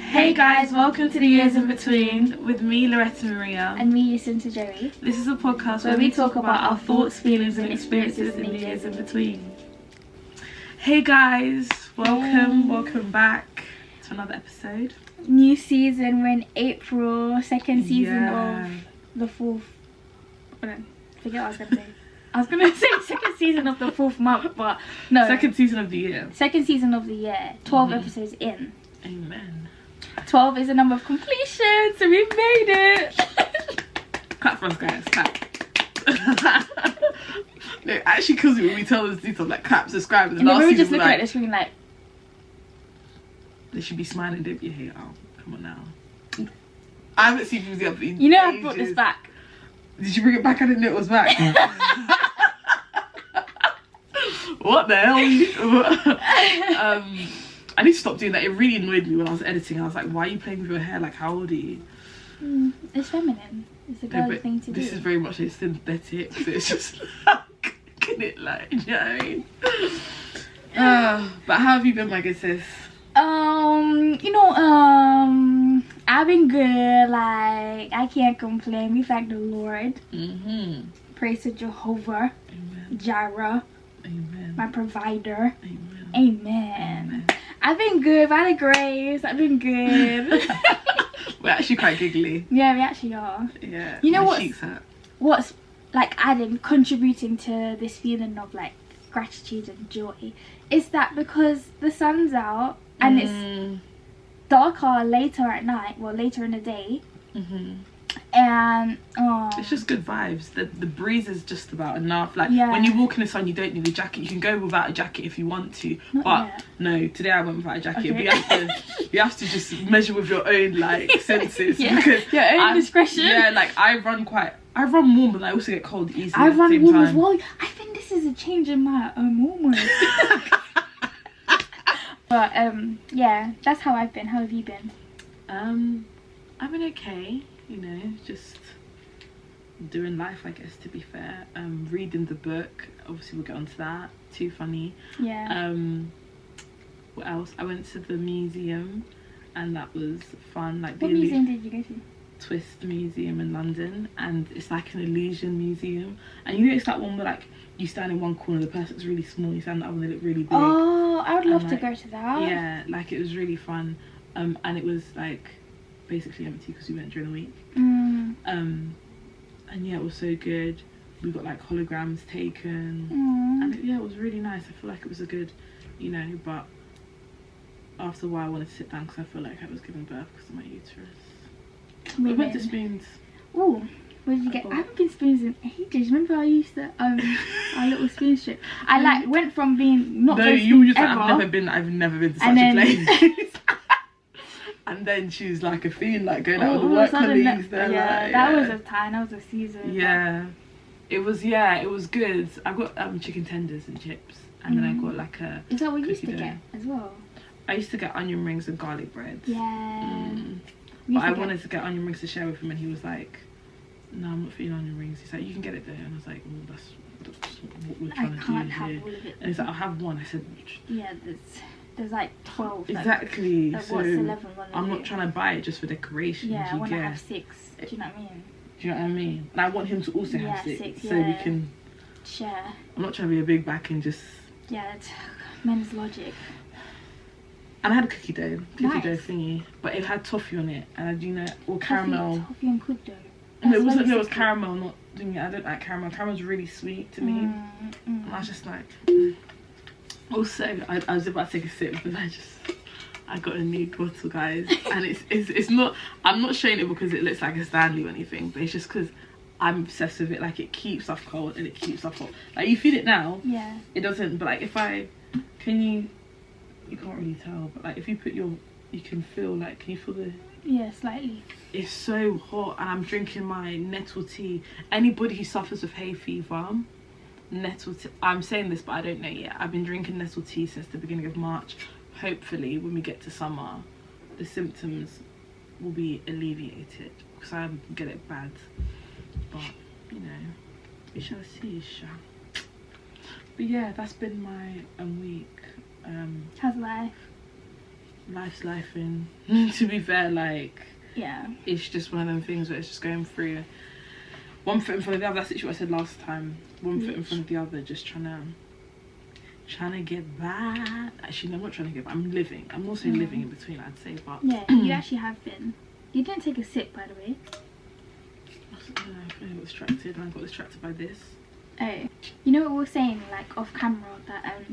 Hey guys, welcome to the Years in Between with me, Loretta Maria. And me, Joey. This is a podcast where we talk about our thoughts, feelings and experiences in the years in between. Hey guys, welcome back to another episode. New season, we're in April, second season of the fourth... I forget what I was going to say. I was going to say second season of the fourth month, but no. Second season of the year. Second season of the year, 12 episodes in. Amen. 12 is a number of completion, so we've made it. Clap for us, guys. Clap. No, it actually kills me when we tell us these like clap, subscribe. And we just looking at the screen like... They should be smiling, don't be here. Oh, come on now. I haven't seen you the other. You know I brought this back. Did you bring it back? I didn't know it was back. What the hell? I need to stop doing that. It really annoyed me when I was editing. I was like, why are you playing with your hair? Like, how old are you? It's feminine. It's a girly thing to do. This is very much a synthetic, so it's just like, can it like, you know what I mean? But how have you been, my good sis? I've been good. Like, I can't complain. We thank the Lord. Praise to Jehovah. Amen. Jireh. Amen. My provider. Amen. Amen. I've been good by the grace. I've been good. We're actually quite giggly. Yeah, we actually are. Yeah. You know what's like contributing to this feeling of like gratitude and joy is that because the sun's out and it's darker later at night, well later in the day, and it's just good vibes. The breeze is just about enough. Like when you walk in the sun, you don't need a jacket. You can go without a jacket if you want to. No, today I went without a jacket. Okay. You have to just measure with your own like senses because your own discretion. Yeah, like I run warm, but I also get cold easily. I run warm as well. I think this is a change in my hormones. But yeah, that's how I've been. How have you been? I've been okay. You know, just doing life, I guess, to be fair. Reading the book, obviously we'll get onto that. Too funny. Yeah. What else? I went to the museum and that was fun. Like what museum did you go to? Twist Museum in London, and it's like an illusion museum. And you know, it's that one where like you stand in one corner, the person's really small, you stand in that one, they look really big. Oh, I would love to go to that. Yeah, like it was really fun. And it was like basically empty because we went during the week. And yeah, it was so good. We got like holograms taken, and it was really nice. I feel like it was a good, you know, but after a while I wanted to sit down because I feel like I was giving birth because of my uterus. We went to Spoons. Oh, where did you get? I haven't been Spoons in ages. Remember I used to our little spoon strip. I like went from being not. No, you were just like, I've never been to such a place. And then she was like a fiend, like going out with the work colleagues. That was a time. That was a season. Yeah, it was good. I got chicken tenders and chips, and then I got like a. Is that what you used to get as well? I used to get onion rings and garlic bread. Yeah. But I wanted to get onion rings to share with him, and he was like, "No, I'm not feeling onion rings." He's like, "You can get it there," and I was like, "Well, that's what we're trying to do here." All of it. And he's like, "I'll have one." I said, "Yeah, there's like 12." Exactly. Like, so what's 11 I'm not trying to buy it just for decoration. Yeah, I want to have 6. Do you know what I mean? Do you know what I mean? And I want him to also have 6 so we can share. I'm not trying to be a big back and just. Yeah, it's men's logic. And I had a cookie dough thingy, but it had toffee on it, and or caramel. Toffee and good dough. No, it wasn't. It was caramel. Not doing it. I don't like caramel. Caramel's really sweet to me, and I was just like. Also, I was about to take a sip, but I got a new bottle, guys, and it's not. I'm not showing it because it looks like a Stanley or anything, but it's just because I'm obsessed with it. Like it keeps stuff cold and it keeps stuff hot. Like you feel it now. Yeah. It doesn't. But like you can't really tell, but like if you put you can feel like, can you feel the... Yeah, slightly. It's so hot, and I'm drinking my nettle tea. Anybody who suffers with hay fever, nettle tea, I'm saying this but I don't know yet. I've been drinking nettle tea since the beginning of March. Hopefully when we get to summer, the symptoms will be alleviated, because I get it bad. But, you know, we shall see, But yeah, that's been my week. How's life? Life's lifing. To be fair, like, yeah, it's just one of them things where it's just going through one foot in front of the other. That's literally what I said last time. One foot in front of the other, just trying to get by. Actually, no, I'm not trying to get by. I'm living. I'm also living in between, I'd say. But yeah, you actually have been. You didn't take a sip, by the way. I got distracted, and I got distracted by this. Oh, you know what we were saying, like off camera, that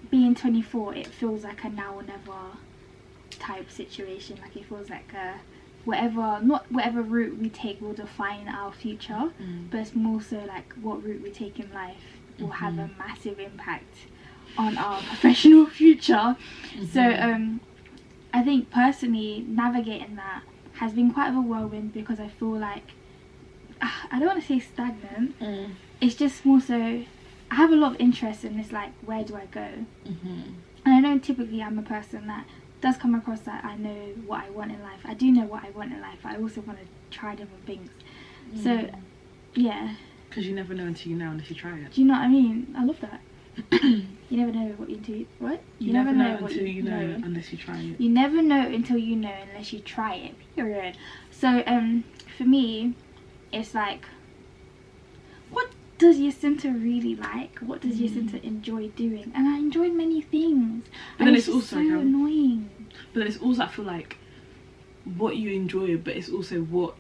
being 24, it feels like a now or never type situation. Like it feels like not whatever route we take will define our future, but it's more so like what route we take in life will have a massive impact on our professional future. So I think personally navigating that has been quite of a whirlwind, because I feel like I don't want to say stagnant. It's just more so I have a lot of interest in this, like, where do I go? And I know typically I'm a person that does come across that I know what I want in life. I do know what I want in life. I also want to try different things. So yeah, because you never know until you know, unless you try it. do you know what I mean? I love that. You never know what you do. What? You never know until you know unless you try it. You never know until you know unless you try it. Period. So for me, it's like, what does Jacinta really like? What does Jacinta enjoy doing? And I enjoy many things. But then it's also so annoying. But then it's also, I feel like, what you enjoy, but it's also what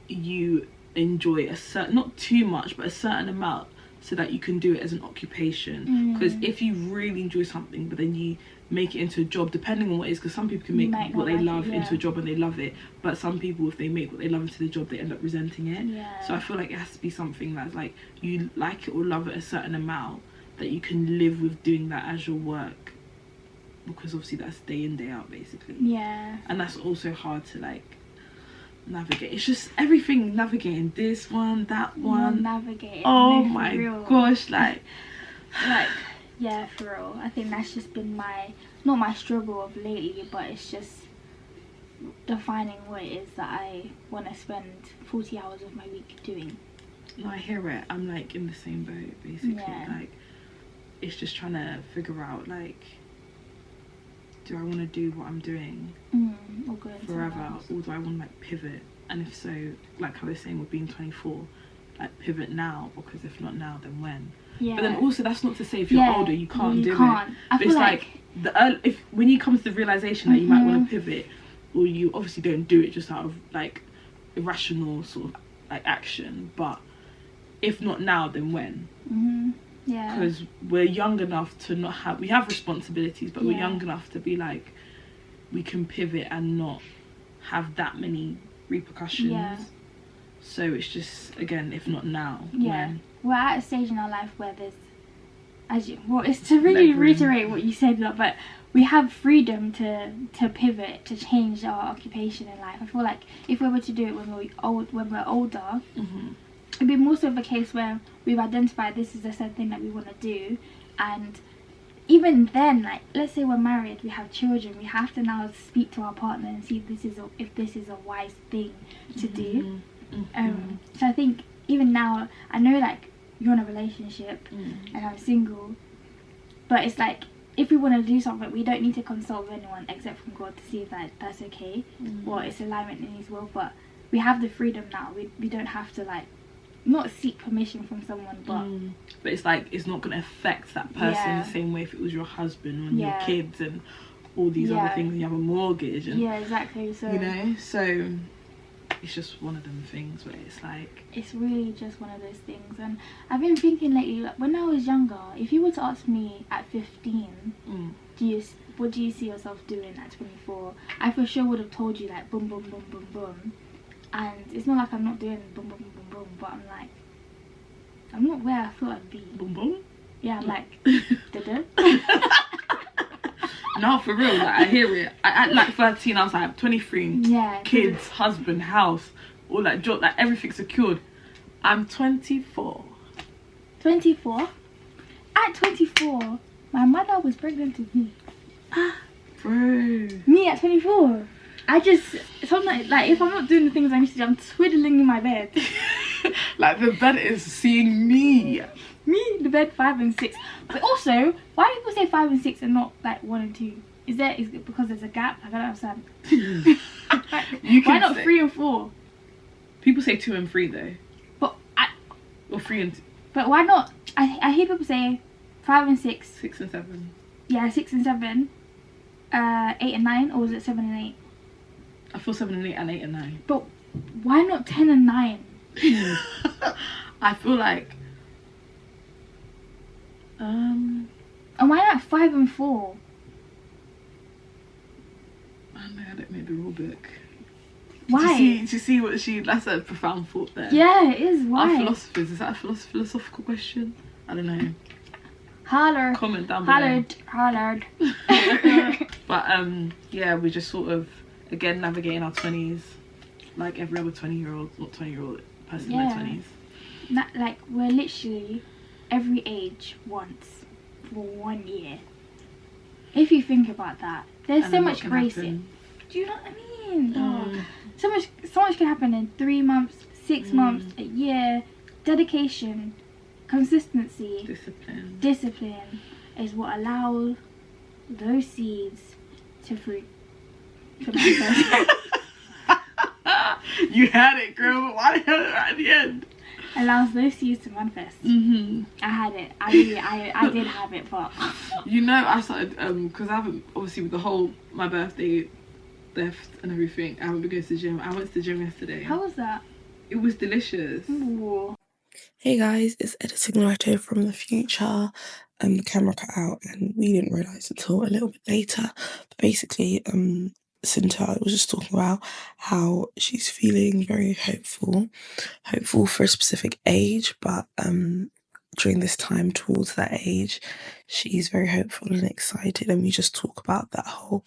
you enjoy not too much, but a certain amount, so that you can do it as an occupation. Because if you really enjoy something, but then you make it into a job, depending on what it is, because some people can make what they love into a job and they love it, but some people, if they make what they love into the job, they end up resenting it. So I feel like it has to be something that's like, you like it or love it a certain amount, that you can live with doing that as your work, because obviously that's day in, day out, basically. And that's also hard to like navigate. It's just everything, navigating this one, that one, navigating. Oh my gosh, like yeah, for real. I think that's just been not my struggle of lately, but it's just defining what it is that I want to spend 40 hours of my week doing. No, I hear it. I'm like in the same boat, basically. Like, it's just trying to figure out, like, do I want to do what I'm doing forever, or do I want to like pivot? And if so, like how they're saying with being 24, like pivot now, because if not now, then when? But then also, that's not to say if you're older you can't do it. But it's like if when you come to the realization that you might want to pivot, or you obviously don't do it just out of like irrational sort of like action, but if not now, then when? Because we're young enough to not have, we have responsibilities, but we're young enough to be like, we can pivot and not have that many repercussions. So it's just, again, if not now, when? We're at a stage in our life where there's, it's to really reiterate what you said, but we have freedom to pivot, to change our occupation in life. I feel like if we were to do it when we're older, it'd be more so of a case where we've identified this is the certain thing that we want to do, and even then, like, let's say we're married, we have children, we have to now speak to our partner and see if this is a wise thing to do. So I think even now, I know like you're in a relationship and I'm single, but it's like, if we want to do something, we don't need to consult with anyone except from God to see if that's okay, or it's alignment in His will. But we have the freedom now. We don't have to like not seek permission from someone, but it's like, it's not going to affect that person the same way if it was your husband and your kids and all these other things, and you have a mortgage and exactly. So you know, so it's just one of them things where it's like, it's really just one of those things. And I've been thinking lately, like, when I was younger, if you were to ask me at 15, what do you see yourself doing at 24, I for sure would have told you like boom boom boom boom boom. And it's not like I'm not doing boom boom boom boom, but I'm like, I'm not where I thought I'd be. Boom boom? Yeah, I'm like da-da. No, for real, like, I hear it. At like 13, I was like 23, kids, husband, house, all that job, like everything secured. I'm 24. 24? At 24, my mother was pregnant with me. Bro. Me at 24. I just, sometimes, like, if I'm not doing the things I need to do, I'm twiddling in my bed. Like, the bed is seeing me. Me, the bed 5 and 6. But also, why do people say 5 and 6 and not like 1 and 2? Is it because there's a gap? I don't understand. Why not 3 and 4? People say 2 and 3 though. Or 3 and 2. But why not? I hear people say 5 and 6. 6 and 7. Yeah, 6 and 7. 8 and 9, or was it 7 and 8? I feel 7 and 8 and 8 and 9. But why not 10 and 9? I feel like and why not 5 and 4? I don't know, I don't know the rule book. Why? Do you see what that's a profound thought there. Yeah, it is. Why? Our philosophers, is that a philosophical question? I don't know. Holler. Comment down below. Hollered. But yeah, we just sort of again navigating our 20s like every other 20-year-old, not 20-year-old person in their 20s. Like we're literally every age once for 1 year. If you think about that, there's so much grace in. Do you know what I mean? So much can happen in 3 months, 6 months, a year. Dedication, consistency, discipline is what allows those seeds to fruit. You had it, girl, but why the hell right at the end? Allows those seeds to manifest. I had it. I did have it, but you know, I started because I haven't, obviously with the whole my birthday theft and everything, I haven't been going to the gym. I went to the gym yesterday. How was that? It was delicious. Ooh. Hey guys, it's Editing Lotto from the future. The camera cut out and we didn't realise until a little bit later. But basically, Cinta was just talking about how she's feeling very hopeful for a specific age, but during this time towards that age, she's very hopeful and excited, and we just talk about that whole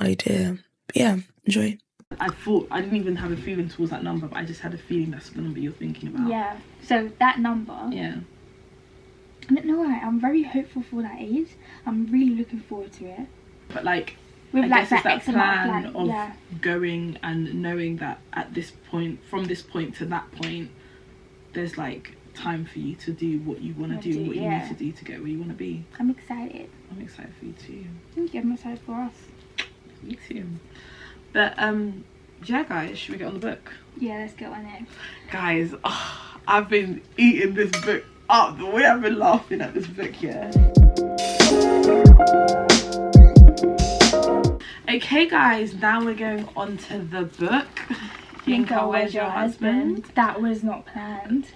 idea. But yeah, enjoy. I thought, I didn't even have a feeling towards that number, but I just had a feeling that's the number you're thinking about. Yeah, so that number. Yeah. I don't know why, I'm very hopeful for that age. I'm really looking forward to it. But like, with I like guess that it's that plan of yeah. going and knowing that at this point, from this point to that point, there's like time for you to do what you want to do, what you need to do to get where you want to be. I'm excited. I'm excited for you too. Thank you, I'm excited for us. Me too. But yeah guys, should we get on the book? Yeah, let's get on it. Guys, I've been eating this book up. The way I've been laughing at this book, yeah. Okay guys, now we're going on to the book. Yinka, Where's Your Husband? That was not planned.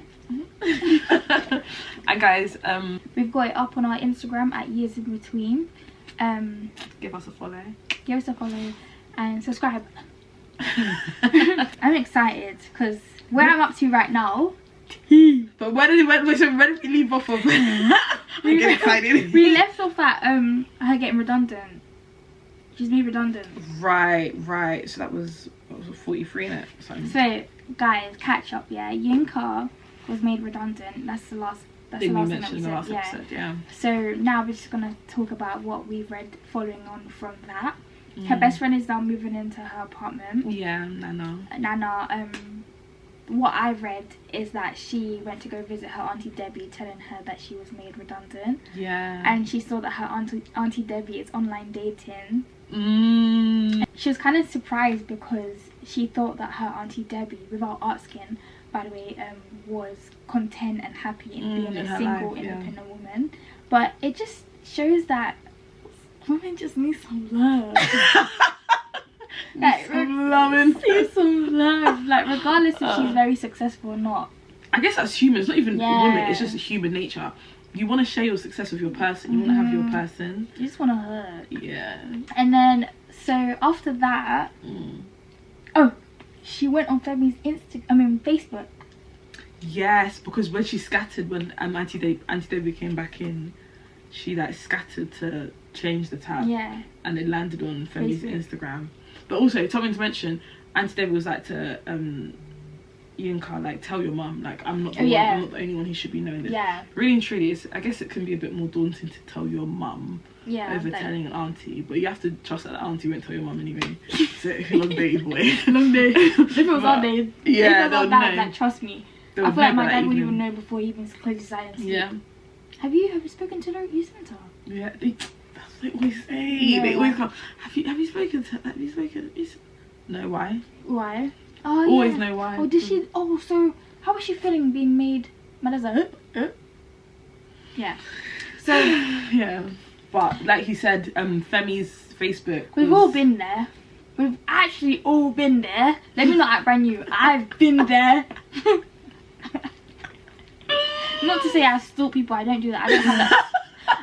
And guys, we've got it up on our Instagram at YearsInBetween. Give us a follow. Give us a follow and subscribe. I'm excited because where I'm up to right now. But where did we leave off of? I get excited. We left off at her getting redundant. She's made redundant. Right. So that was 43 in it. So guys, catch up. Yeah, Yinka was made redundant. That's the last. That's the last thing that we said. Episode, yeah. So now we're just gonna talk about what we've read following on from that. Her best friend is now moving into her apartment. Yeah, Nana. What I've read is that she went to go visit her Auntie Debbie, telling her that she was made redundant. Yeah. And she saw that her Auntie Debbie is online dating. She was kind of surprised because she thought that her Auntie Debbie, without asking, by the way, was content and happy in being a single, independent woman. But it just shows that women just need some love. Like, some loving. Some love. Like, regardless if she's very successful or not. I guess that's human. It's not even women. It's just human nature. You want to share your success with your person. You want to have your person. You just want to hug. Yeah. And then, so after that, she went on Femi's Facebook. Yes, because when she scattered, when Auntie Debbie came back in, she like scattered to change the tab. Yeah. And it landed on Femi's Instagram. But also, something to mention, Auntie Debbie was like to Yinka, like, tell your mum, like, I'm not the only one who should be knowing this. Yeah. Really and truly, I guess it can be a bit more daunting to tell your mum over like, telling an auntie, but you have to trust that the auntie won't tell your mum anyway. So long day, boy. Long day. If it was our day, yeah, if it was our dad, like, trust me. They I would feel like know my by dad that would evening. even know before he even closed his eyes. Yeah. Have you spoken to Lucinda? Yeah. That's what they always say. No, they always go, have you spoken to... Have you spoken... No, why? Why? Oh, Always yeah. know why. Oh, did she... Oh, so how was she feeling being made... My dad's like... Yeah. So... Yeah. But, like you said, Femi's Facebook We've all been there. We've actually all been there. Let me not act brand new. I've been there. Not to say I stalk people. I don't do that. I don't have that.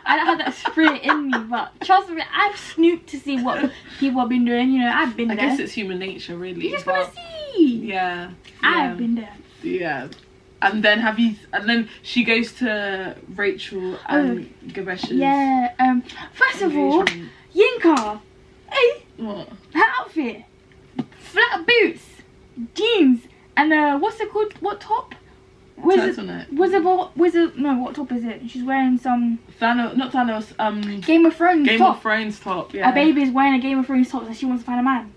I don't have that spirit in me. But trust me, I've snooped to see what people have been doing. You know, I've been there. I guess it's human nature, really. You just want to see. Yeah. I've been there. Yeah. And then and then she goes to Rachel and Gavesh's. Yeah. First of all, Yinka. Hey. What? Her outfit. Flat boots, jeans, and what's it called? What top? What top is it? She's wearing some not Thanos. Game of Thrones Game top. of Thrones top. Yeah. A baby is wearing a Game of Thrones top that she wants to find a man.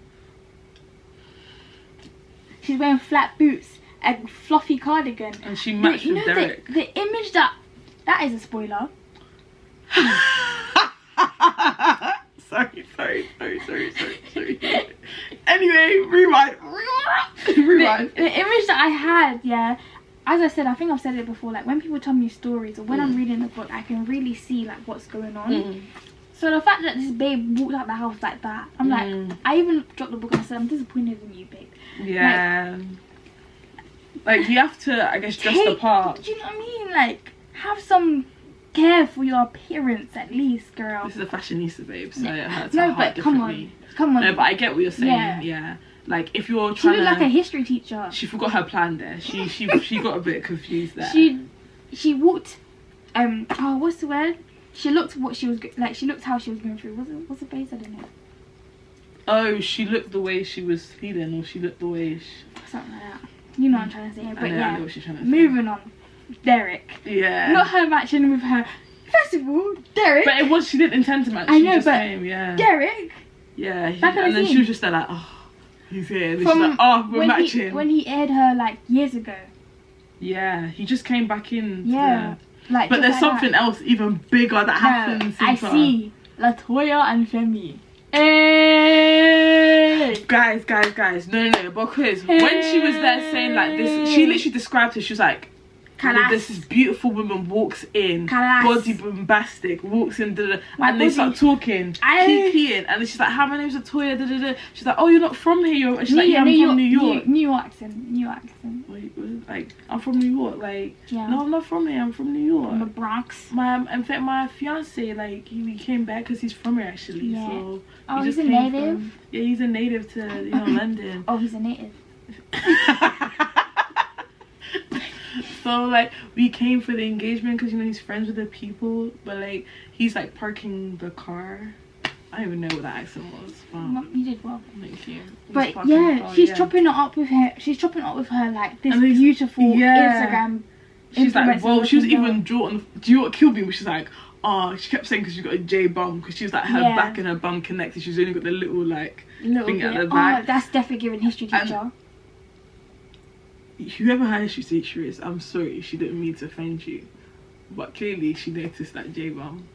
She's wearing flat boots, a fluffy cardigan, and she matched with Derek. The image that is a spoiler. Sorry. Anyway, rewind. The image that I had, yeah. As I said, I think I've said it before, like when people tell me stories or when I'm reading the book, I can really see like what's going on. So the fact that this babe walked out the house like that, I'm like, I even dropped the book and I said, I'm disappointed in you, babe. Yeah. Like you have to, I guess, dress the part. Do you know what I mean? Like, have some care for your appearance at least, girl. This is a fashionista, babe, so it hurts no, but come on. No, but I get what you're saying. Yeah. Like if you're She trying looked like a history teacher. She forgot her plan there. She got a bit confused there. She walked. What's the word? She looked what she was like. She looked how she was going through. What's the phrase? I don't know. Oh, she looked the way she was feeling, or she looked the way something like that. You know what I'm trying to say. But I know what she's trying to say. Moving on. Derek. Yeah. Not her matching with her. First of all, Derek. But she didn't intend to match. I know, she just but came, yeah. Derek. Yeah. And then she was just there like, oh, he's here. And she's like, oh, we're matching. When he aired her like years ago. Yeah, he just came back in. Yeah. Like, but there's something else even bigger that happens. I see. Latoya and Femi. Hey! Guys. No. Because when she was there saying like this, she literally described her. She was like, this beautiful woman walks in, body bombastic, walks in, and they start talking, kikiing, and she's like, hi, my name's Latoya, she's like, oh, you're not from here, and she's like, yeah, I'm from New York. New accent. Wait, like, I'm from New York, like, yeah. No, I'm not from here, I'm from New York. From the Bronx. In fact, my fiance, like, he came back because he's from here, actually, yeah. so. Oh, he's a native? Yeah, he's a native to, London. Oh, he's a native. So like we came for the engagement because he's friends with the people, but like he's like parking the car. I don't even know what that accent was. Wow. You did well. Thank you. But yeah, she's chopping it up with her. She's chopping it up with her like this beautiful Instagram. She's like, well, she was even drawn. Do you know what killed me? Which is like, oh, she kept saying because she got a J bum because she was like her back and her bum connected. She's only got the little like thing at the back. Oh, that's definitely giving history teacher. Whoever her history teacher is, I'm sorry, she didn't mean to offend you, but clearly she noticed that J bum.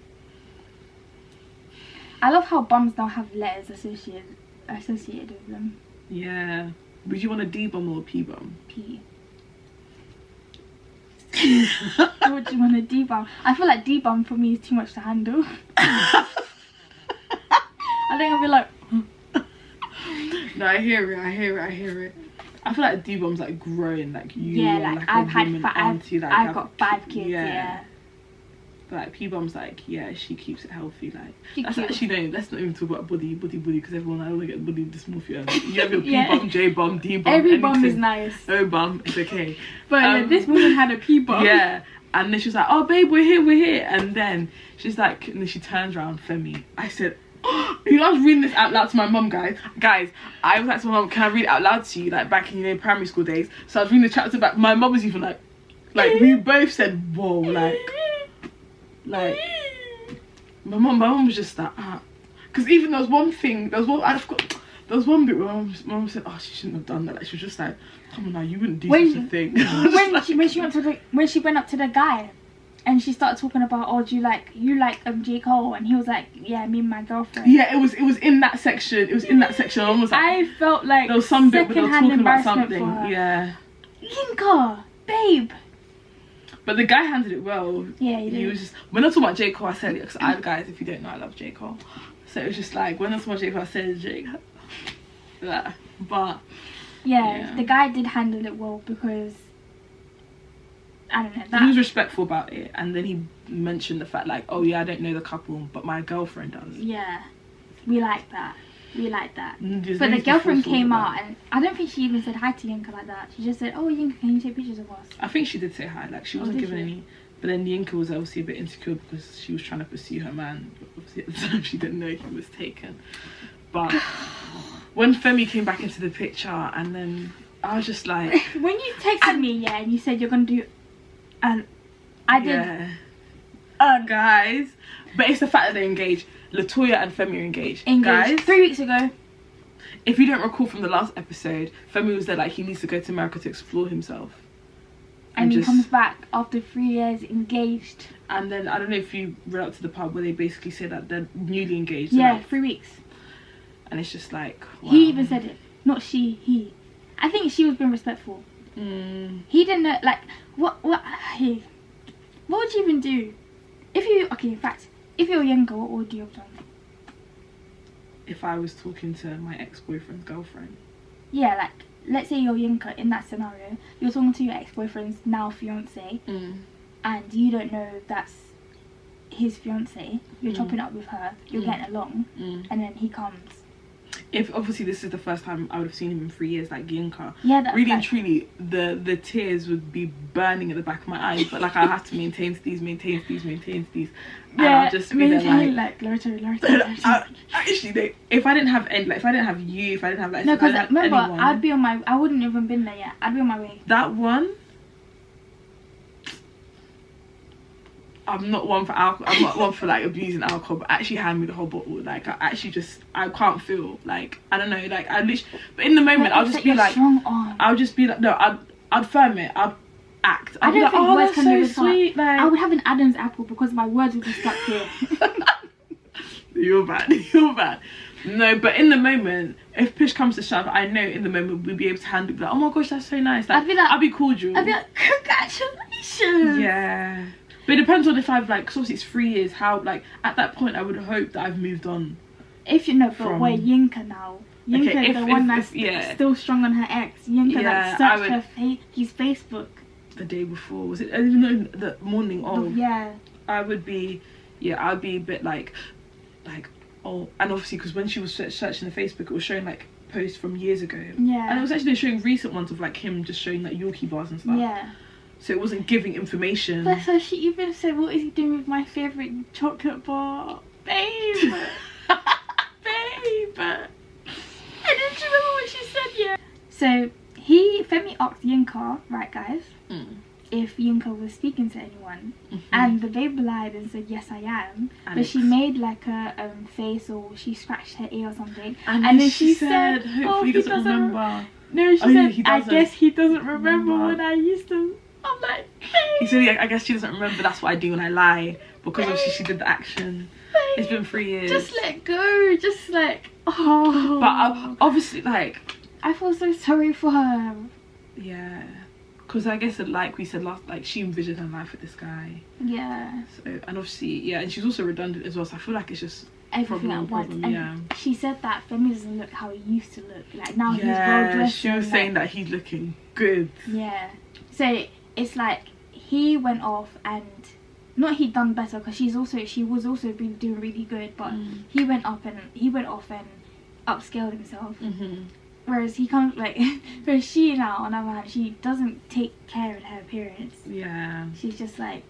I love how bums now have letters associated with them. Yeah. Would you want a D bum or a P bum? P. Would you want a D bum? I feel like D bum for me is too much to handle. I think I'll be like. No, I hear it. I feel like D-Bomb's like growing, like you are like I've got 5 kids, yeah. But like P-Bomb's like, yeah, she keeps it healthy, like that's actually no, let's not even talk about body because everyone, I don't want to get body dysmorphia. Like, you have your P-Bomb, J-Bomb, D-Bomb, every bomb is nice. No bum, it's okay. But this woman had a P-Bomb. Yeah. And then she was like, oh babe, we're here. And then she's like, and then she turns around, Femi. I said, you know, I was reading this out loud to my mum, guys, I was like to my mum, can I read it out loud to you, like back in primary school days? So I was reading the chapter back. My mum was even like we both said whoa, like my mum was just like because even there was one I forgot There was one bit where mum said, "Oh, she shouldn't have done that." Like, she was just like, "Come on now, you wouldn't do such a thing." when she went up to the guy, and she started talking about, "Oh, do you like J. Cole?" And he was like, "Yeah, me and my girlfriend." Yeah, it was in that section. It was in that section. Almost like, I felt like there was some bit where they were talking about something. Yeah. Yinka, babe. But the guy handled it well. Yeah, he did. He was just, when I talk about J. Cole, I said it, because guys, if you don't know, I love J. Cole. So it was just like, when I talk about J. Cole, I said J. Yeah. But yeah, the guy did handle it well, because I don't know. He was respectful about it, and then he mentioned the fact like, "Oh yeah, I don't know the couple, but my girlfriend does." Yeah, we like that. But the girlfriend came out, and I don't think she even said hi to Yinka like that. She just said, "Oh, Yinka, can you take pictures of us?" I think she did say hi. Like, she wasn't giving any. But then Yinka was obviously a bit insecure because she was trying to pursue her man. But obviously at the time she didn't know he was taken. But when Femi came back into the picture, and then I was just like, when you texted me, and you said you're gonna do, and I did. Yeah. Guys, but it's the fact that they're engaged. Latoya and Femi are engaged. Guys, 3 weeks ago. If you don't recall from the last episode, Femi was there like he needs to go to America to explore himself. And he comes back after 3 years engaged. And then, I don't know if you read out to the pub where they basically say that they're newly engaged. Yeah, like, 3 weeks. And it's just like, wow. He even said it. Not she, he. I think she was being respectful. He didn't know, like, what would you even do? In fact, if you're younger, what would you have done? If I was talking to my ex-boyfriend's girlfriend. Yeah, like, let's say you're Yinka in that scenario. You're talking to your ex-boyfriend's now fiance, and you don't know that's his fiance. You're chopping up with her. You're getting along, and then he comes. If obviously this is the first time I would have seen him in 3 years, like Yinka. Yeah, that's really and truly, the tears would be burning at the back of my eyes. But like, I have to maintain these. And I'll just be there like Loretta. Actually, if I didn't have you, if I didn't have no, because remember, anyone, I'd be on my. I wouldn't even been there yet. I'd be on my way. That one. I'm not one for alcohol. I'm not one for like abusing alcohol, but actually hand me the whole bottle. Like, I can't feel like, I don't know, like but in the moment I'll just be like, I'll just be like, no, I'd firm it. I'd act. I don't think words can be so sweet. Like, I would have an Adam's apple because my words would be stuck here. You're bad. No, but in the moment, if push comes to shove, I know in the moment we'd be able to handle it. Like, oh my gosh, that's so nice. Like, I'd be cordial. I'd be like, congratulations. Yeah. But it depends on if I've like, because obviously it's 3 years, how like at that point I would hope that I've moved on. If you know, but we're Yinka now. Yinka, the one that's still strong on her ex. Yinka that searched his Facebook the day before. Was it? I didn't know the morning of. Yeah. I'd be a bit like, oh, and obviously because when she was searching the Facebook, it was showing like posts from years ago. Yeah. And it was actually showing recent ones of like him just showing like Yorkie bars and stuff. Yeah. So it wasn't giving information. But so she even said, "What is he doing with my favourite chocolate bar?" Babe. Babe. And then do you remember what she said? Yeah. So Femi asked Yinka, right guys, if Yinka was speaking to anyone, and the babe lied and said, "Yes, I am." Alex. But she made like a face, or she scratched her ear or something, and then she said, "Hopefully he doesn't remember." No, she said, "I guess he doesn't remember when I used to." I'm like, babe. He said, "I guess she doesn't remember. That's what I do when I lie, because obviously she did the action." Babe. It's been 3 years. Just let go. Just like, oh. But obviously, like, I feel so sorry for her. Yeah, because I guess like we said last, like she envisioned her life with this guy. Yeah. So, and obviously, and she's also redundant as well. So I feel like it's just everything at once. And yeah. She said that Femi doesn't look how he used to look. Like now he's well dressed. She was saying that he's looking good. Yeah. So it's like he went off and not he'd done better, because she was also been doing really good, but he went off and upscaled himself. Whereas he comes like, whereas she now on the other hand, she doesn't take care of her appearance. Yeah. She's just like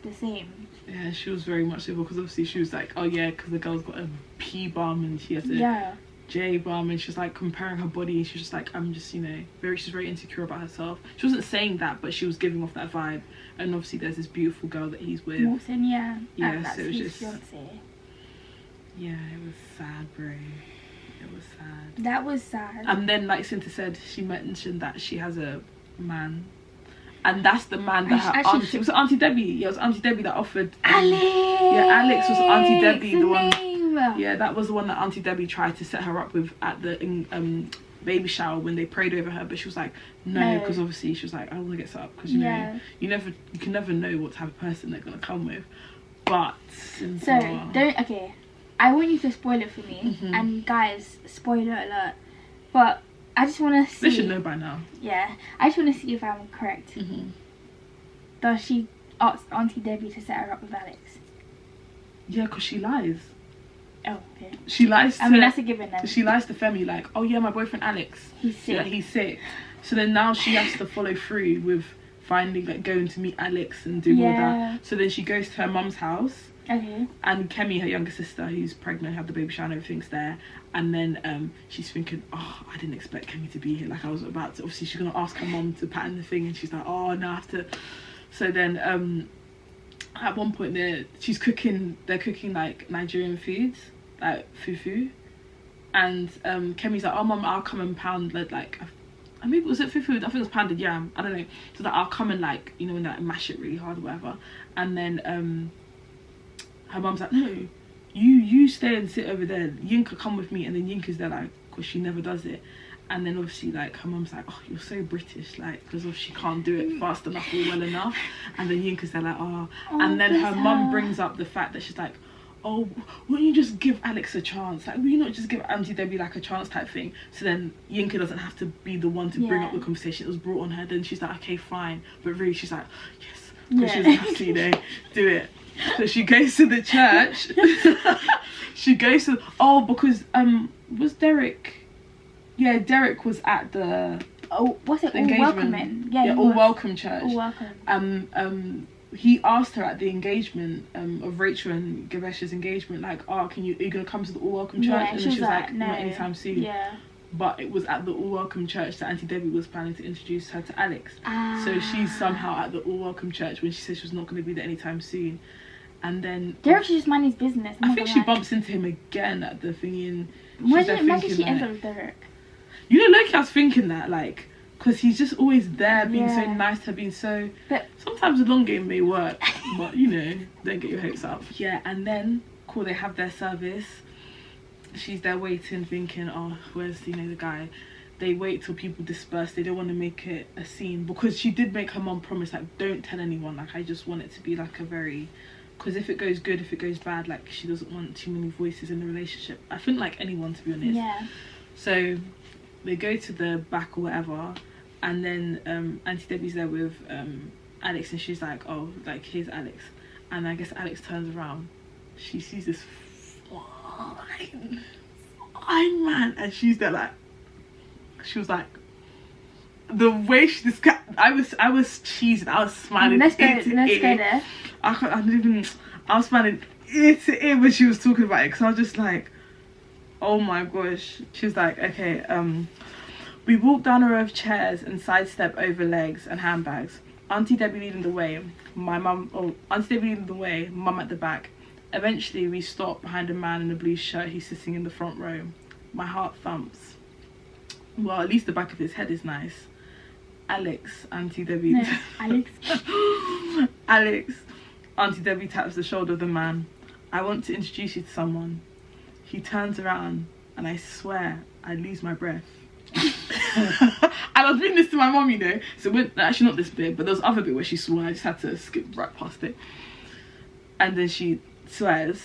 the same. Yeah, she was very much so, because obviously she was like, oh yeah, because the girl's got a P bum and she has a J bum, and she's like comparing her body, and she's just like, I'm just, she's very insecure about herself. She wasn't saying that, but she was giving off that vibe. And obviously there's this beautiful girl that he's with. Wilson, yeah. And that's so it was his just fiance. Yeah, it was sad, bro. It It was sad. That was sad. And then, like Cinta said, she mentioned that she has a man. And that's the man that her auntie... It was Auntie Debbie. Yeah, it was Auntie Debbie that offered... Alex! Yeah, Alex was Auntie Debbie. The one... Name. Yeah, that was the one that Auntie Debbie tried to set her up with at the baby shower when they prayed over her. But she was like, no, because obviously she was like, I want to get set up. Because, you know, you can never know what type of person they're going to come with. But... Okay. I want you to spoil it for me. And guys, spoiler alert. But... I just want to see... They should know by now. Yeah. I just want to see if I'm correct. Does she ask Auntie Debbie to set her up with Alex? Yeah, because she lies. Oh, okay. She lies to... I mean, that's a given then. She lies to Femi like, oh yeah, my boyfriend Alex. He's sick. Yeah, he's sick. So then now she has to follow through with finding, like, going to meet Alex and doing all that. So then she goes to her mum's house. Okay. And Kemi, her younger sister, who's pregnant, had the baby shower and everything's there. And then she's thinking, oh, I didn't expect Kemi to be here. Like, I was about to... Obviously, she's going to ask her mum to pattern the thing. And she's like, oh, no, I have to... So then at one point, they're cooking, like, Nigerian foods. Like, fufu. And Kemi's like, oh, mum, I'll come and pound, like... Maybe was it fufu? I think it was pounded yam. I don't know. So that I'll come and, like, you know, and like mash it really hard or whatever. And then... her mum's like, no, you stay and sit over there. Yinka, come with me. And then Yinka's there, like, because she never does it. And then obviously, like, her mum's like, oh, you're so British, like, because she can't do it fast enough or well enough. And then Yinka's there, like, oh. And then her mum brings up the fact that she's like, oh, why don't you just give Alex a chance? Like, will you not just give Auntie Debbie, like, a chance type thing? So then Yinka doesn't have to be the one to bring up the conversation. It was brought on her. Then she's like, okay, fine. But really, she's like, yes. Because she doesn't have to, you know, do it. So she goes to the church. She goes to... Oh, because, was Derek... Yeah, Derek was at the... Oh, what's it? All Welcoming. Yeah, All Welcome Church. All Welcome. He asked her at the engagement of Rachel and Gavesh's engagement, like, oh, are you going to come to the All Welcome Church? Yeah, and then she was like, no. not anytime soon. Yeah. But it was at the All Welcome Church that Auntie Debbie was planning to introduce her to Alex. So she's somehow at the All Welcome Church when she said she was not going to be there anytime soon. And then... Derek should just mind his business. I think she bumps into him again at the thingy and... Why did she end up with Derek? You know, Loki, I was thinking that, like... Because he's just always there, being so nice to her, being so... But sometimes the long game may work, but, you know, don't get your hopes up. Yeah, and then, cool, they have their service. She's there waiting, thinking, oh, where's, you know, the guy? They wait till people disperse. They don't want to make it a scene. Because she did make her mum promise, like, don't tell anyone. Like, I just want it to be, like, a very... Because if it goes good, if it goes bad, like, she doesn't want too many voices in the relationship. I think, like, anyone, to be honest. Yeah. So... they go to the back or whatever, and then Auntie Debbie's there with Alex, and she's like, oh, like, here's Alex. And I guess Alex turns around, she sees this fine man, and she's there like, she was like, the way she described, I was cheesing, I was smiling. Let's go there. I was smiling ear to ear when she was talking about it, because I was just like, oh my gosh. She was like, okay, we walk down a row of chairs and sidestep over legs and handbags. Auntie Debbie leading the way, Auntie Debbie leading the way, mum at the back. Eventually we stop behind a man in a blue shirt. He's sitting in the front row. My heart thumps. Well, at least the back of his head is nice. Alex, Auntie Debbie. No, Alex. Alex, Auntie Debbie taps the shoulder of the man. I want to introduce you to someone. He turns around and I swear I lose my breath. And I was reading this to my mum, you know. So when, actually not this bit, but there was other bit where she swore. I just had to skip right past it. And then she swears,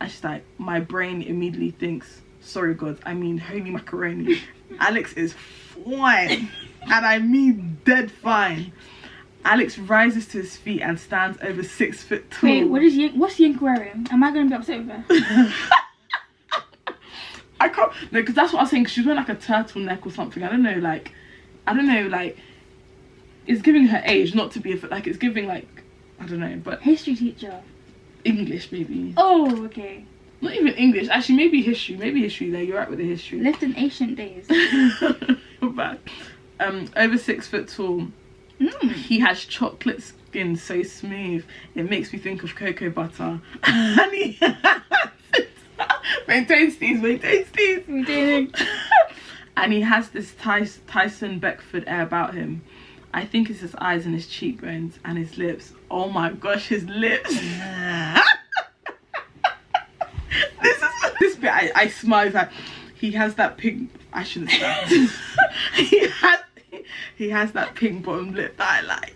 and she's like, my brain immediately thinks, sorry God, I mean holy macaroni. Alex is fine, and I mean dead fine. Alex rises to his feet and stands over 6 foot tall. Wait, what's Yink wearing? Am I going to be upset with her? I can't, no, because that's what I was saying, 'cause she's wearing like a turtleneck or something. I don't know, like, it's giving her age, not to be like, it's giving, like, I don't know, but... History teacher. English, maybe. Oh, okay. Not even English, actually, maybe history, there, you're right with the history. Lived in ancient days. You're bad. Over 6 foot tall. He has chocolate skin so smooth, it makes me think of cocoa butter. And he has Maintain steez. Maintaining. And he has this Tyson Beckford air about him. I think it's his eyes and his cheekbones and his lips. Oh my gosh, his lips. This bit I smile. Like, he has that pink. I shouldn't say that. he has that pink bottom lip that I like.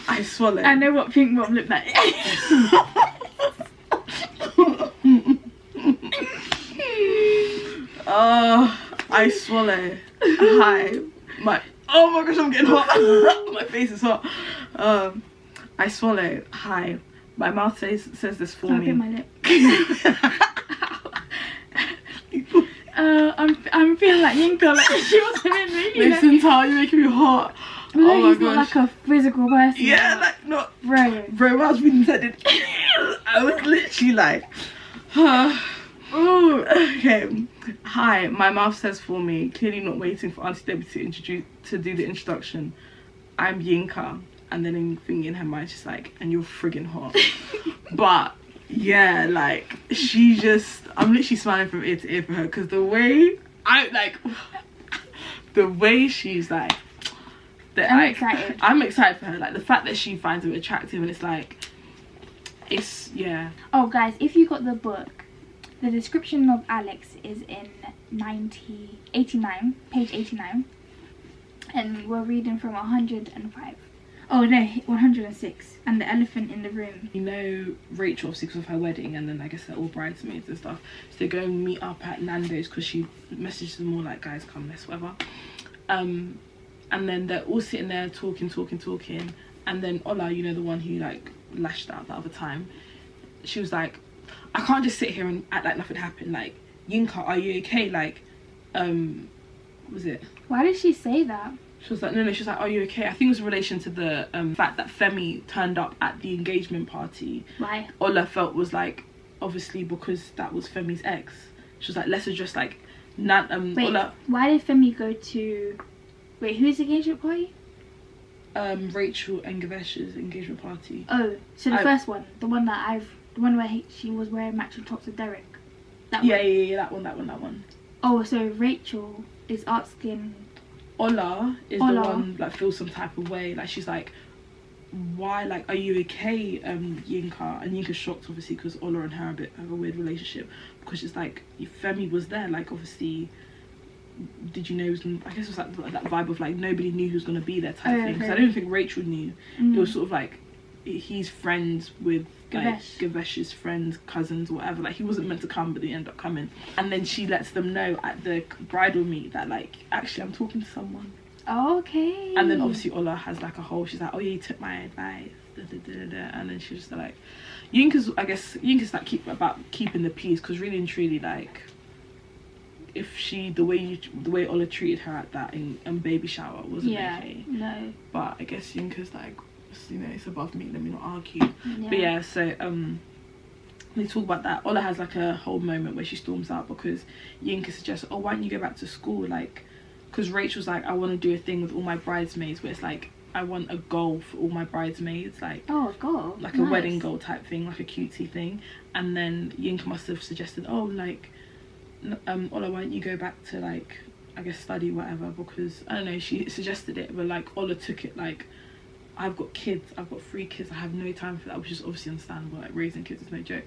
I swallow. I know what pink bottom lip that is. Oh, I swallow. Hi, oh my gosh, I'm getting hot. My face is hot. I swallow. Hi, my mouth says this for me. My lip. I'm feeling like Yinka, like she wasn't in me. Listen, Tara, you're making me hot. But oh my gosh. Not like a physical person. Yeah, like not. Bro, I was being intended. I was literally like, oh, okay. Hi, my mouth says for me, clearly not waiting for Auntie Debbie to do the introduction. I'm Yinka, and then in thinking in her mind, she's like, and you're friggin' hot. But yeah, like she just, I'm literally smiling from ear to ear for her because the way she's like, excited. I'm excited for her. Like the fact that she finds him attractive, and it's like, it's yeah. Oh guys, if you got the book, the description of Alex is in 89, page 89, and we're reading from 105. Oh no, 106, and the elephant in the room. You know, Rachel, obviously because of her wedding, and then I guess they're all bridesmaids and stuff, so they go and meet up at Nando's because she messages them all like, guys, come, let's whatever. And then they're all sitting there talking, and then Ola, you know, the one who like lashed out the other time, she was like, I can't just sit here and act like nothing happened. Like, Yinka, are you okay? Like, what was it? Why did she say that? She was like, no, she was like, are you okay? I think it was in relation to the fact that Femi turned up at the engagement party. Why? Ola felt was like, obviously because that was Femi's ex. She was like, let's address like, wait, Ola. Why did Femi go to, wait, whose engagement party? Rachel and Gavesh's engagement party. Oh, so the first one, the one where she was wearing matching tops with Derek. That yeah, one. yeah, that one. Oh, so Rachel is asking. Ola is the one like feels some type of way. Like she's like, why? Like, are you okay, Yinka? And Yinka's shocked obviously because Ola and her have a weird relationship because it's like if Femi was there, like obviously. Did you know? I guess it was like that vibe of like nobody knew who was gonna be there type thing. Because I don't think Rachel knew. It was sort of like he's friends with like Gavesh's friends, cousins, or whatever. Like he wasn't meant to come, but he ended up coming. And then she lets them know at the bridal meet that like actually I'm talking to someone. Okay. And then obviously Ola has like a whole. She's like, oh yeah, you took my advice. And then she's just like, Yinka's like about keeping the peace because really and truly like. If she the way Ola treated her at that baby shower wasn't okay. No. But I guess Yinka's like, you know, it's above me, let me not argue. Yeah. But yeah, so they talk about that. Ola has like a whole moment where she storms out because Yinka suggests, oh, why don't you go back to school? Like, because Rachel's like, I want to do a thing with all my bridesmaids where it's like, I want a goal for all my bridesmaids, like a goal, like nice. A wedding goal type thing, like a cutesy thing. And then Yinka must have suggested, oh, like Ola, why don't you go back to like I guess study whatever, because I don't know, she suggested it, but like Ola took it like I've got 3 kids, I have no time for that, which is obviously understandable, like raising kids is no joke.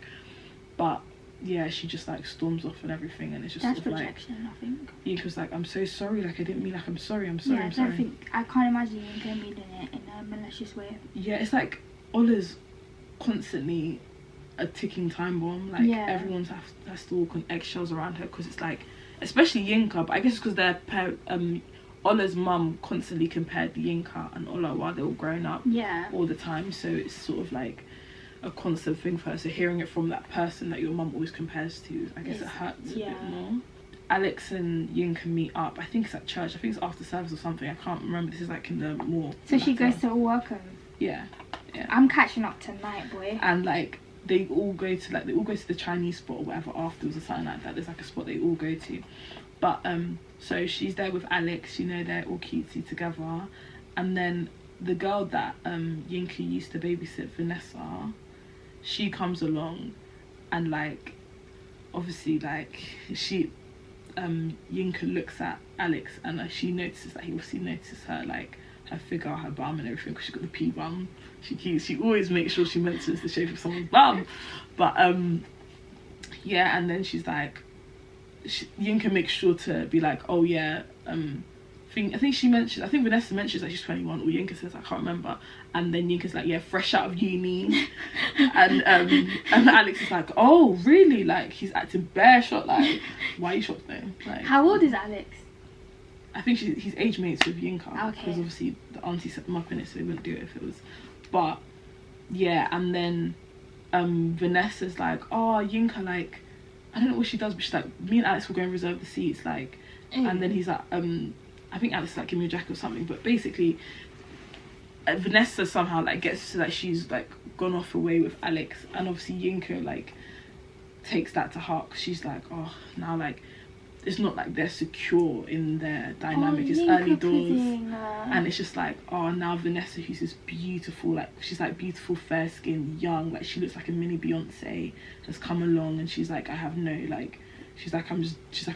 But yeah, she just like storms off and everything, and it's just that's sort of projection, like, I think. Yinka's like, I'm so sorry, like I didn't mean, like I'm sorry. Yeah, I can't imagine Yinka meaning it in a malicious way. Yeah, it's like Ola's constantly a ticking time bomb, like everyone has to walk on eggshells around her, because it's like, especially Yinka, but I guess it's because Ola's mum constantly compared Yinka and Ola while they were growing up all the time, so it's sort of like a constant thing for her. So hearing it from that person that your mum always compares to, I guess it hurts a bit more. Alex and Yinka meet up, I think it's at church, I think it's after service or something, I can't remember, this is like in the more so she goes to welcome. Yeah I'm catching up tonight, boy. And like they all go to the Chinese spot or whatever afterwards or something like that. There's like a spot they all go to. But so she's there with Alex, you know, they're all cutesy together. And then the girl that Yinka used to babysit, Vanessa, she comes along and like obviously like Yinka looks at Alex and she notices that he obviously notices her like her figure, her bum and everything, because she's got the P bum. She always makes sure she mentions the shape of someone's bum. But yeah, and then she's like, Yinka makes sure to be like, oh yeah, I think Vanessa mentions that she's 21, or Yinka says, I can't remember, and then Yinka's like, yeah, fresh out of uni. and Alex is like, oh really, like he's acting bare shot, like why are you shocked though? Like, how old is Alex? I think he's age mates with Yinka, okay, because obviously the auntie set them up in it, so they wouldn't do it if it was. But yeah, and then Vanessa's like, oh Yinka, like I don't know what she does, but she's like, me and Alex will go and reserve the seats, like. And then he's like, I think Alex is like, give me a jacket or something, but basically Vanessa somehow like gets to like she's like gone off away with Alex, and obviously Yinka like takes that to heart, because she's like, oh now like it's not like they're secure in their dynamic, it's early doors, and it's just like, oh now Vanessa, who's this beautiful, like she's like beautiful, fair skinned, young, like she looks like a mini Beyonce, has come along, and she's like, I have no like, she's like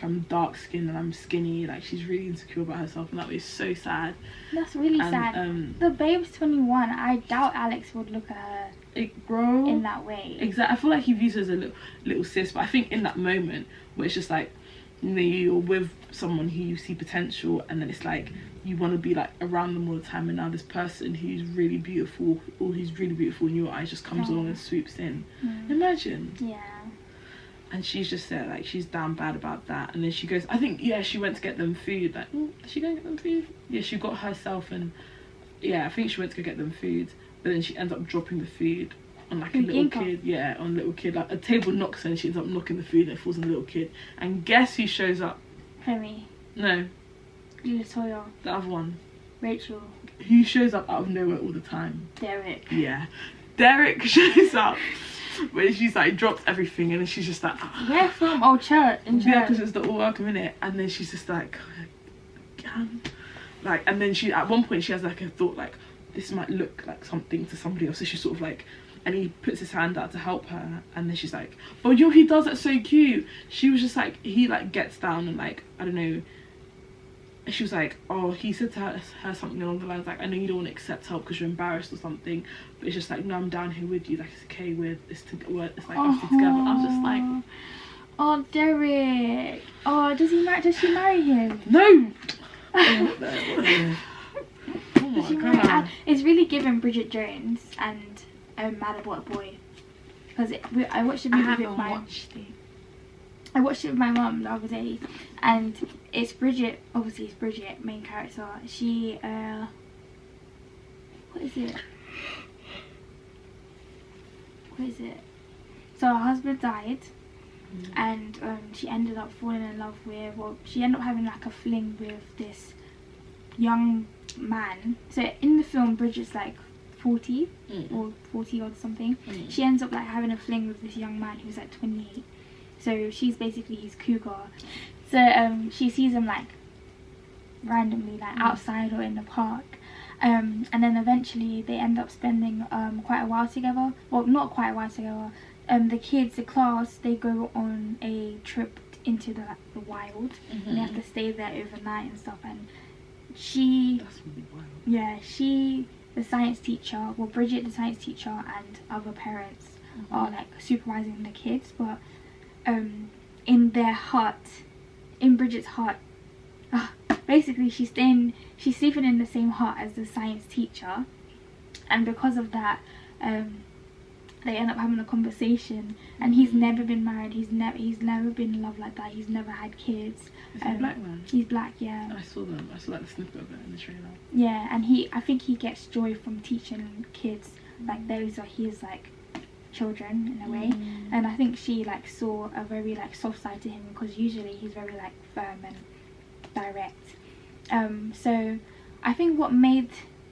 I'm dark skinned and I'm skinny, like she's really insecure about herself, and that was so sad. That's really sad. The babe's 21. I doubt Alex would look at her in that way. Exactly. I feel like he views her as a little sis, but I think in that moment where it's just like, you know, you're with someone who you see potential, and then it's like you want to be like around them all the time, and now this person who's really beautiful, or who's really beautiful in your eyes, just comes along and swoops in. Imagine. Yeah. And she's just there, like she's down bad about that, and then she goes, I think, yeah, she went to get them food, like, is she going to get them food? Yeah, she got herself, and yeah, I think she went to go get them food, but then she ends up dropping the food on like a little kid. Yeah, on a little kid, like a table knocks her and she ends up knocking the food and it falls on the little kid, and guess who shows up? Femi. No, Latoya. the other one, Rachel. Who shows up out of nowhere all the time? Derek. Yeah, Derek shows up when she's like drops everything, and then she's just like, where from? Oh, church. Yeah, because it's the all welcome in it, and then she's just like, like, and then she at one point she has like a thought like, this might look like something to somebody else, so she's sort of like, and he puts his hand out to help her, and then she's like, oh yo, he does that so cute. She was just like, he like gets down and like, I don't know, and she was like, oh, he said to her something along the lines like, I know you don't want to accept help because you're embarrassed or something, but it's just like, no, I'm down here with you, like it's okay, it's like us together. I was just like, oh Derek, oh does she marry him? No. Oh my God. It's really giving Bridget Jones and Mad About Boy, because I watched the movie with I watched it with my mum the other day, and it's Bridget, obviously it's Bridget, main character. She what is it, so her husband died, and she ended up falling in love with, she ended up having like a fling with this young man. So in the film Bridget's like 40 or 40 or something. She ends up like having a fling with this young man who's like 28, so she's basically his cougar. So she sees him like randomly like outside or in the park, and then eventually they end up spending quite a while together. Well, not quite a while together. The kids, the class, they go on a trip into the wild, and they have to stay there overnight and stuff, and that's really wild. Yeah, the science teacher, well Bridget the science teacher and other parents are like supervising the kids, but in Bridget's hut, basically she's sleeping in the same hut as the science teacher, and because of that they end up having a conversation, and he's never been married, he's never been in love like that, he's never had kids. Is he a black man? He's black, yeah. I saw like the snippet of it in the trailer. Yeah, and I think he gets joy from teaching kids, like those are his like children in a way, and I think she like saw a very like soft side to him, because usually he's very like firm and direct. So I think what made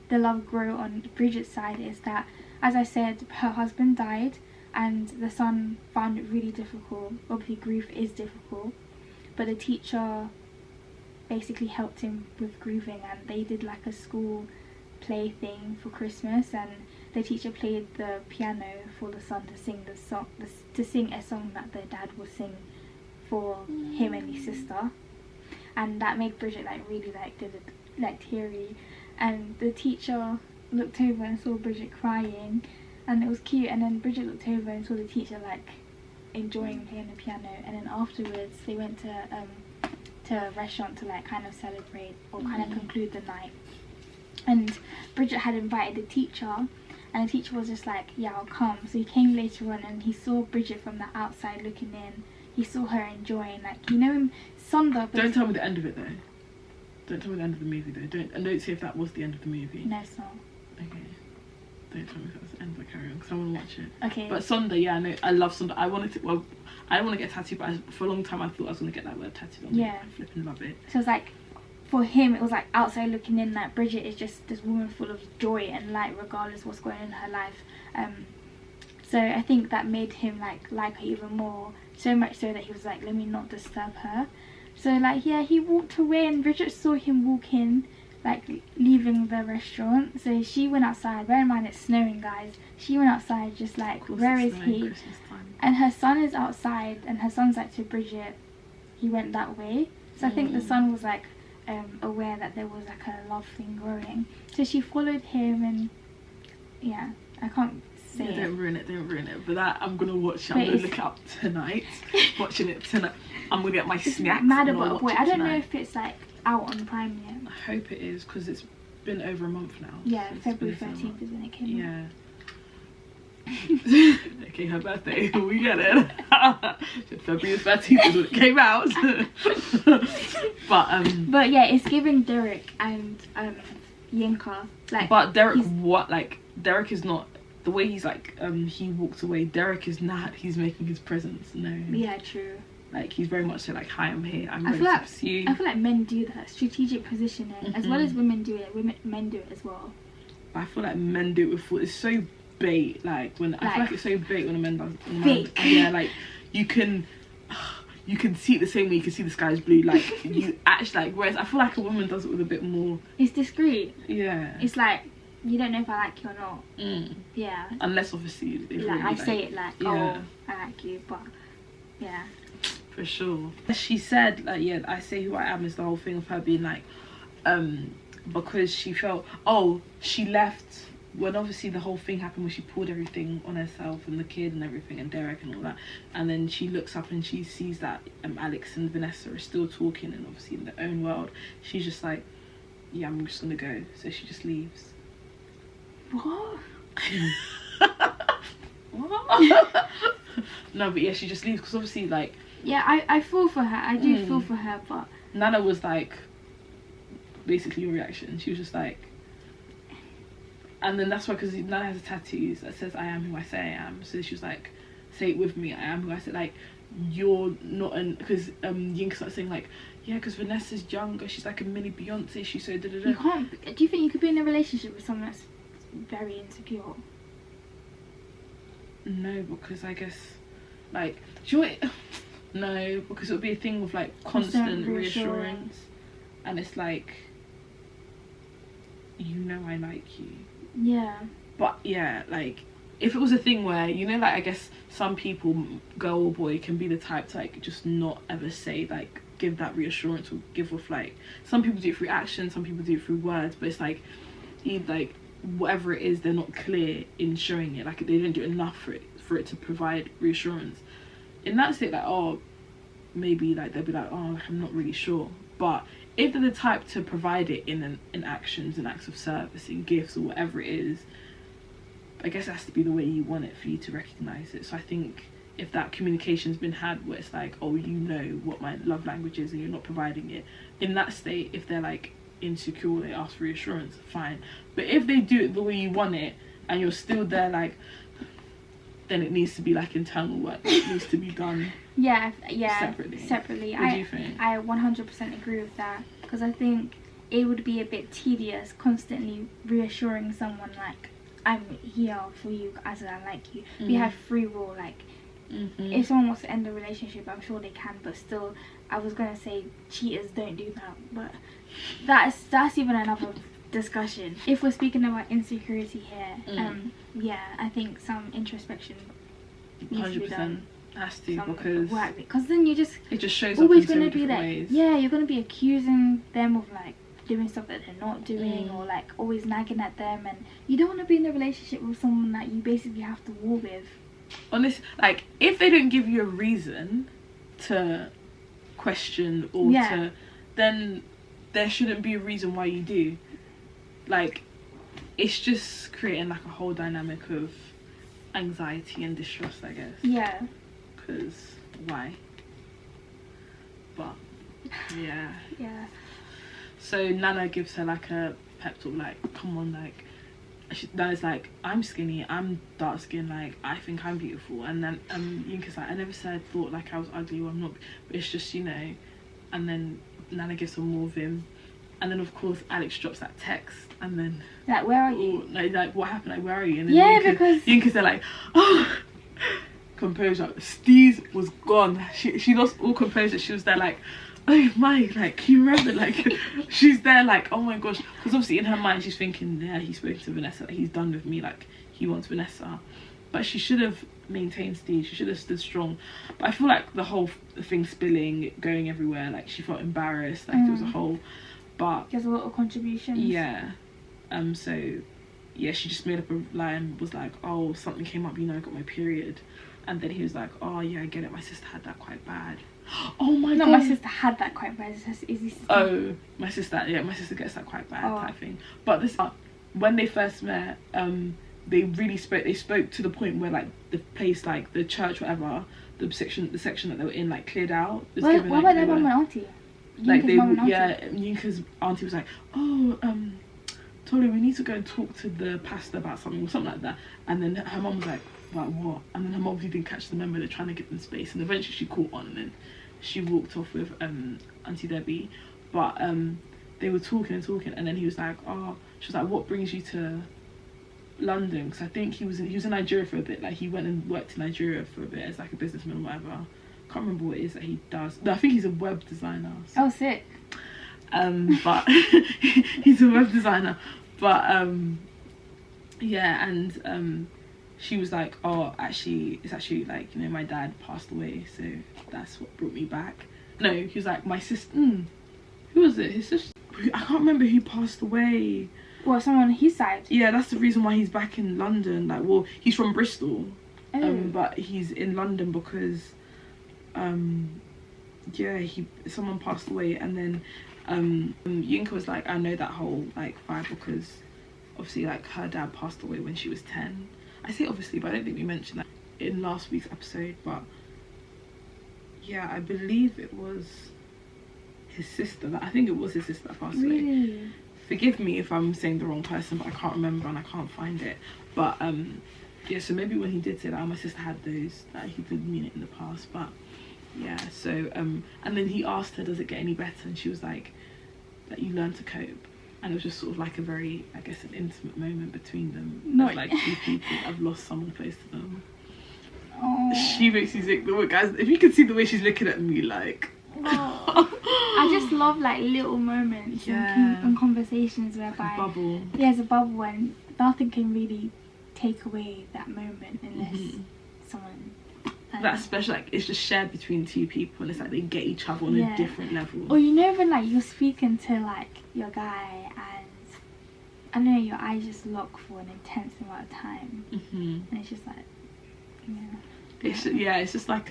the love grow on Bridget's side is that, as I said, her husband died and the son found it really difficult. Obviously grief is difficult, but the teacher basically helped him with grieving, and they did like a school play thing for Christmas, and the teacher played the piano for the son to sing to sing a song that the dad would sing for him and his sister, and that made Bridget like really like teary, and the teacher looked over and saw Bridget crying, and it was cute. And then Bridget looked over and saw the teacher like enjoying playing the piano, and then afterwards they went to a restaurant to like kind of celebrate or kind of conclude the night. And Bridget had invited the teacher, and the teacher was just like, yeah, I'll come. So he came later on, and he saw Bridget from the outside looking in. He saw her enjoying, like, you know, in Sonder. Don't tell me the end of it though. Don't tell me the end of the movie though. Don't say if that was the end of the movie. No, it's not. Okay. Don't tell me if that was the end of the carry on, because I want to watch it. Okay. But Sonder, yeah, no, I love Sonder. I didn't want to get tattooed, but for a long time I thought I was going to get that word tattooed on me. I flipping love it. So it's like, for him, it was like outside looking in, like Bridget is just this woman full of joy and light regardless of what's going on in her life. So I think that made him like her even more, so much so that he was like, let me not disturb her. So like, yeah, he walked away, and Bridget saw him walk in, like leaving the restaurant. So she went outside. Bear in mind it's snowing, guys. She went outside just like, where is he? And her son is outside, and her son's like to Bridget, he went that way. So I think the son was like aware that there was like a love thing growing. So she followed him, and yeah, I can't say it. Don't ruin it. But that I'm gonna watch. I'm gonna look it up tonight. Watching it tonight. I'm gonna get my snacks. Mad About a Boy. I don't know if it's like out on Prime yet. I hope it is, because it's been over a month now. Yeah, February 13th is when it came out. Yeah. Okay, her birthday, we get it. February 13th is when it came out. But yeah, it's giving Derek and Yinka, like. But Derek, Derek is not the way he's like. He walked away. Derek is not. He's making his presence known. Yeah, true. Like, he's very much so like, hi, I'm here. I'm ready to pursue. I feel like men do that, strategic positioning, as well as women do it. Men do it as well. But I feel like men do it with. It's so bait. Like I feel like it's so bait when a man does. Fake. Yeah, like you can see it the same way you can see the sky is blue. Like you actually like. Whereas I feel like a woman does it with a bit more. It's discreet. Yeah. It's like, you don't know if I like you or not. Yeah. Unless obviously. Like really, I say it like, oh, I like you, but yeah. For sure. She said like, yeah, I say who I am is the whole thing of her being like, because she felt, she left. When obviously the whole thing happened, when she pulled everything on herself and the kid and everything and Derek and all that, and then she looks up and she sees that Alex and Vanessa are still talking, and obviously in their own world, she's just like, yeah, I'm just gonna go. So she just leaves. What? What? No, but yeah, she just leaves, because obviously like, yeah, I feel for her. I do feel for her, but Nana was like, basically your reaction. She was just like. And then that's why, because Nana has a tattoo that says, I am who I say I am. So she was like, say it with me, I am who I say. Like, you're not because Yinka started saying like, yeah, because Vanessa's younger, she's like a mini Beyonce, she's so da-da-da. You can't, do you think you could be in a relationship with someone that's very insecure? No, because I guess, like, do you know what, no, because it would be a thing of like constant reassurance. And it's like, you know I like you. Yeah. But yeah, like, if it was a thing where, you know, like, I guess some people, girl or boy, can be the type to like just not ever say, like, give that reassurance, or give off, like, some people do it through action, some people do it through words, but it's like, like, whatever it is, they're not clear in showing it. Like, they don't do enough for it to provide reassurance. In that state, like, oh, maybe like they'll be like, oh, like, I'm not really sure. But if they're the type to provide it in actions and acts of service, in gifts or whatever it is, I guess it has to be the way you want it for you to recognise it. So I think if that communication's been had where it's like, oh, you know what my love language is and you're not providing it, in that state, if they're like insecure, they ask for reassurance, fine. But if they do it the way you want it and you're still there, like, then it needs to be like internal work. It needs to be done. Yeah, separately. What do you think? I 100% agree with that, because I think it would be a bit tedious constantly reassuring someone like, I'm here for you as I like you. We have free will, like, if someone wants to end a relationship, I'm sure they can, but still, I was gonna say cheaters don't do that, but that's even another discussion. If we're speaking about insecurity here, yeah, I think some introspection needs to be done. 100% has to, because then it just shows always up in going to be different like ways. Yeah, you're going to be accusing them of like doing stuff that they're not doing, or like always nagging at them, and you don't want to be in a relationship with someone that you basically have to war with. Honestly, like, if they don't give you a reason to question or then there shouldn't be a reason why you do. Like, it's just creating like a whole dynamic of anxiety and distrust, I guess. Yeah. Because why? But yeah. Yeah. So Nana gives her like a pep talk, like, come on, like, Nana's like, I'm skinny, I'm dark skinned, like, I think I'm beautiful. And then Yinka's like, I never said thought like I was ugly or I'm not, but it's just, you know. And then Nana gives her more vim. And then of course Alex drops that text, and then like, where are you? Like what happened? Like, where are you? And then because Yinka's there like, oh, composure. Steez was gone. She lost all composure. She was there like, oh my, like, you remember, like, she's there like, oh my gosh, because obviously in her mind she's thinking, yeah, he's spoken to Vanessa, like, he's done with me, like, he wants Vanessa. But she should have maintained Steve, she should have stood strong. But I feel like the whole thing spilling, going everywhere, like, she felt embarrassed, like, there was a whole, but there's a lot of contributions. Yeah. So yeah, she just made up a lie and was like, oh, something came up, you know, I got my period. And then he was like, oh yeah, I get it, my sister had that quite bad. Oh my god. My sister had that quite bad. Is this oh, my sister gets that quite bad type thing. But this, when they first met, they really spoke to the point where, like, the place, like the church, whatever, the section that they were in, like, cleared out. What about their mum and auntie? Like, Yinka's auntie was like, oh, Tolly, we need to go and talk to the pastor about something or something like that. And then her mum was like what? And then her mum didn't catch the member. They're trying to give them space, and eventually she caught on, and then she walked off with Auntie Debbie. But they were talking, and then he was like, oh, she was like, what brings you to London? Because I think he was in Nigeria for a bit. Like, he went and worked in Nigeria for a bit as like a businessman or whatever. Can't remember what it is that he does. No, I think he's a web designer. So. Oh, sick. But he's a web designer. But yeah, and she was like, oh, it's actually like, you know, my dad passed away, so that's what brought me back. No, he was like, my sister. Who was it? His sister. I can't remember who passed away. Well, someone on his side. Yeah, that's the reason why he's back in London. Like, well, he's from Bristol, but he's in London because someone passed away. And then Yinka was like, I know that whole like vibe because obviously, like, her dad passed away when she was 10. I say obviously, but I don't think we mentioned that in last week's episode. But yeah, I believe it was his sister. I think it was his sister that passed away. Forgive me if I'm saying the wrong person, but I can't remember and I can't find it. But yeah, so maybe when he did say that, oh, my sister had those, that he did mean it in the past. But yeah, so and then he asked her, does it get any better? And she was like, that you learn to cope. And it was just sort of like a very, I guess, an intimate moment between them. No, like, two people have lost someone close to them. Oh. She makes me sick. Guys, if you could see the way she's looking at me, like. Oh. I just love like little moments and conversations whereby bubble. Yeah, it's a bubble, and nothing can really take away that moment unless someone. That's special. Like, it's just shared between two people, and it's like they get each other on a different level. Or you know when like you're speaking to like your guy and I don't know, your eyes just lock for an intense amount of time, and it's just like it's just like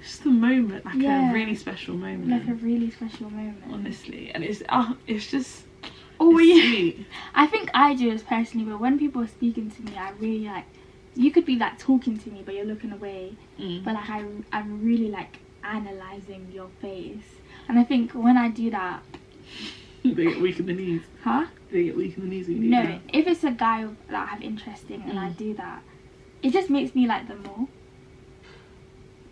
just a moment, like a really special moment. Like a really special moment. Honestly, and it's just sweet. I think I do as personally, but when people are speaking to me, I really like. You could be like talking to me, but you're looking away. But like I'm really like analysing your face, and I think when I do that, they get weak in the knees. Huh? They get weak in the knees. No, if it's a guy that I have interest in and I do that, it just makes me like them more.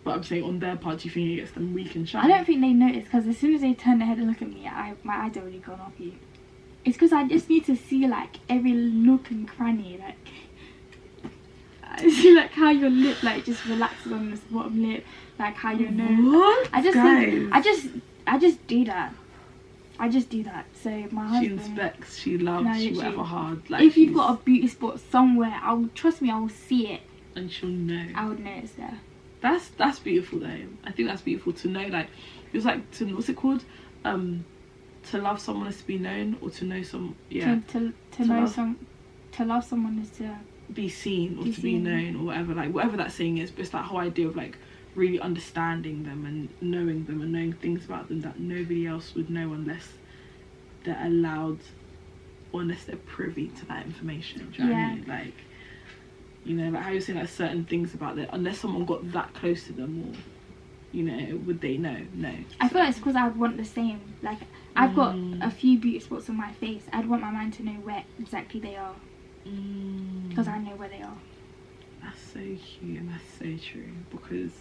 But I'm saying on their part, do you think it gets them weak and shy? I don't think they notice, because as soon as they turn their head and look at me, my eyes are already gone off you. It's because I just need to see like every nook and cranny, like. I see like how your lip like just relaxes on this bottom lip, like how your nose. What? I just do that. I just do that. So my husband... She inspects, she loves, she whatever hard. Like, if you've got a beauty spot somewhere, trust me, I will see it. And she'll know. I would know it's there. That's beautiful though. I think that's beautiful to know, like, it was like, what's it called? To love someone is to be known, or to know some, yeah. To love someone is to be seen, or to be known, or whatever, like, whatever that saying is, but it's that whole idea of, like, really understanding them and knowing things about them that nobody else would know unless they're allowed, or unless they're privy to that information. Do you know what I mean? Like, you know, like how you're saying, like, certain things about it, unless someone got that close to them, or, you know, would they know? No. I feel like it's because I would want the same. Like, I've got a few beauty spots on my face. I'd want my man to know where exactly they are. Because I know where they are. That's so cute, and that's so true. Because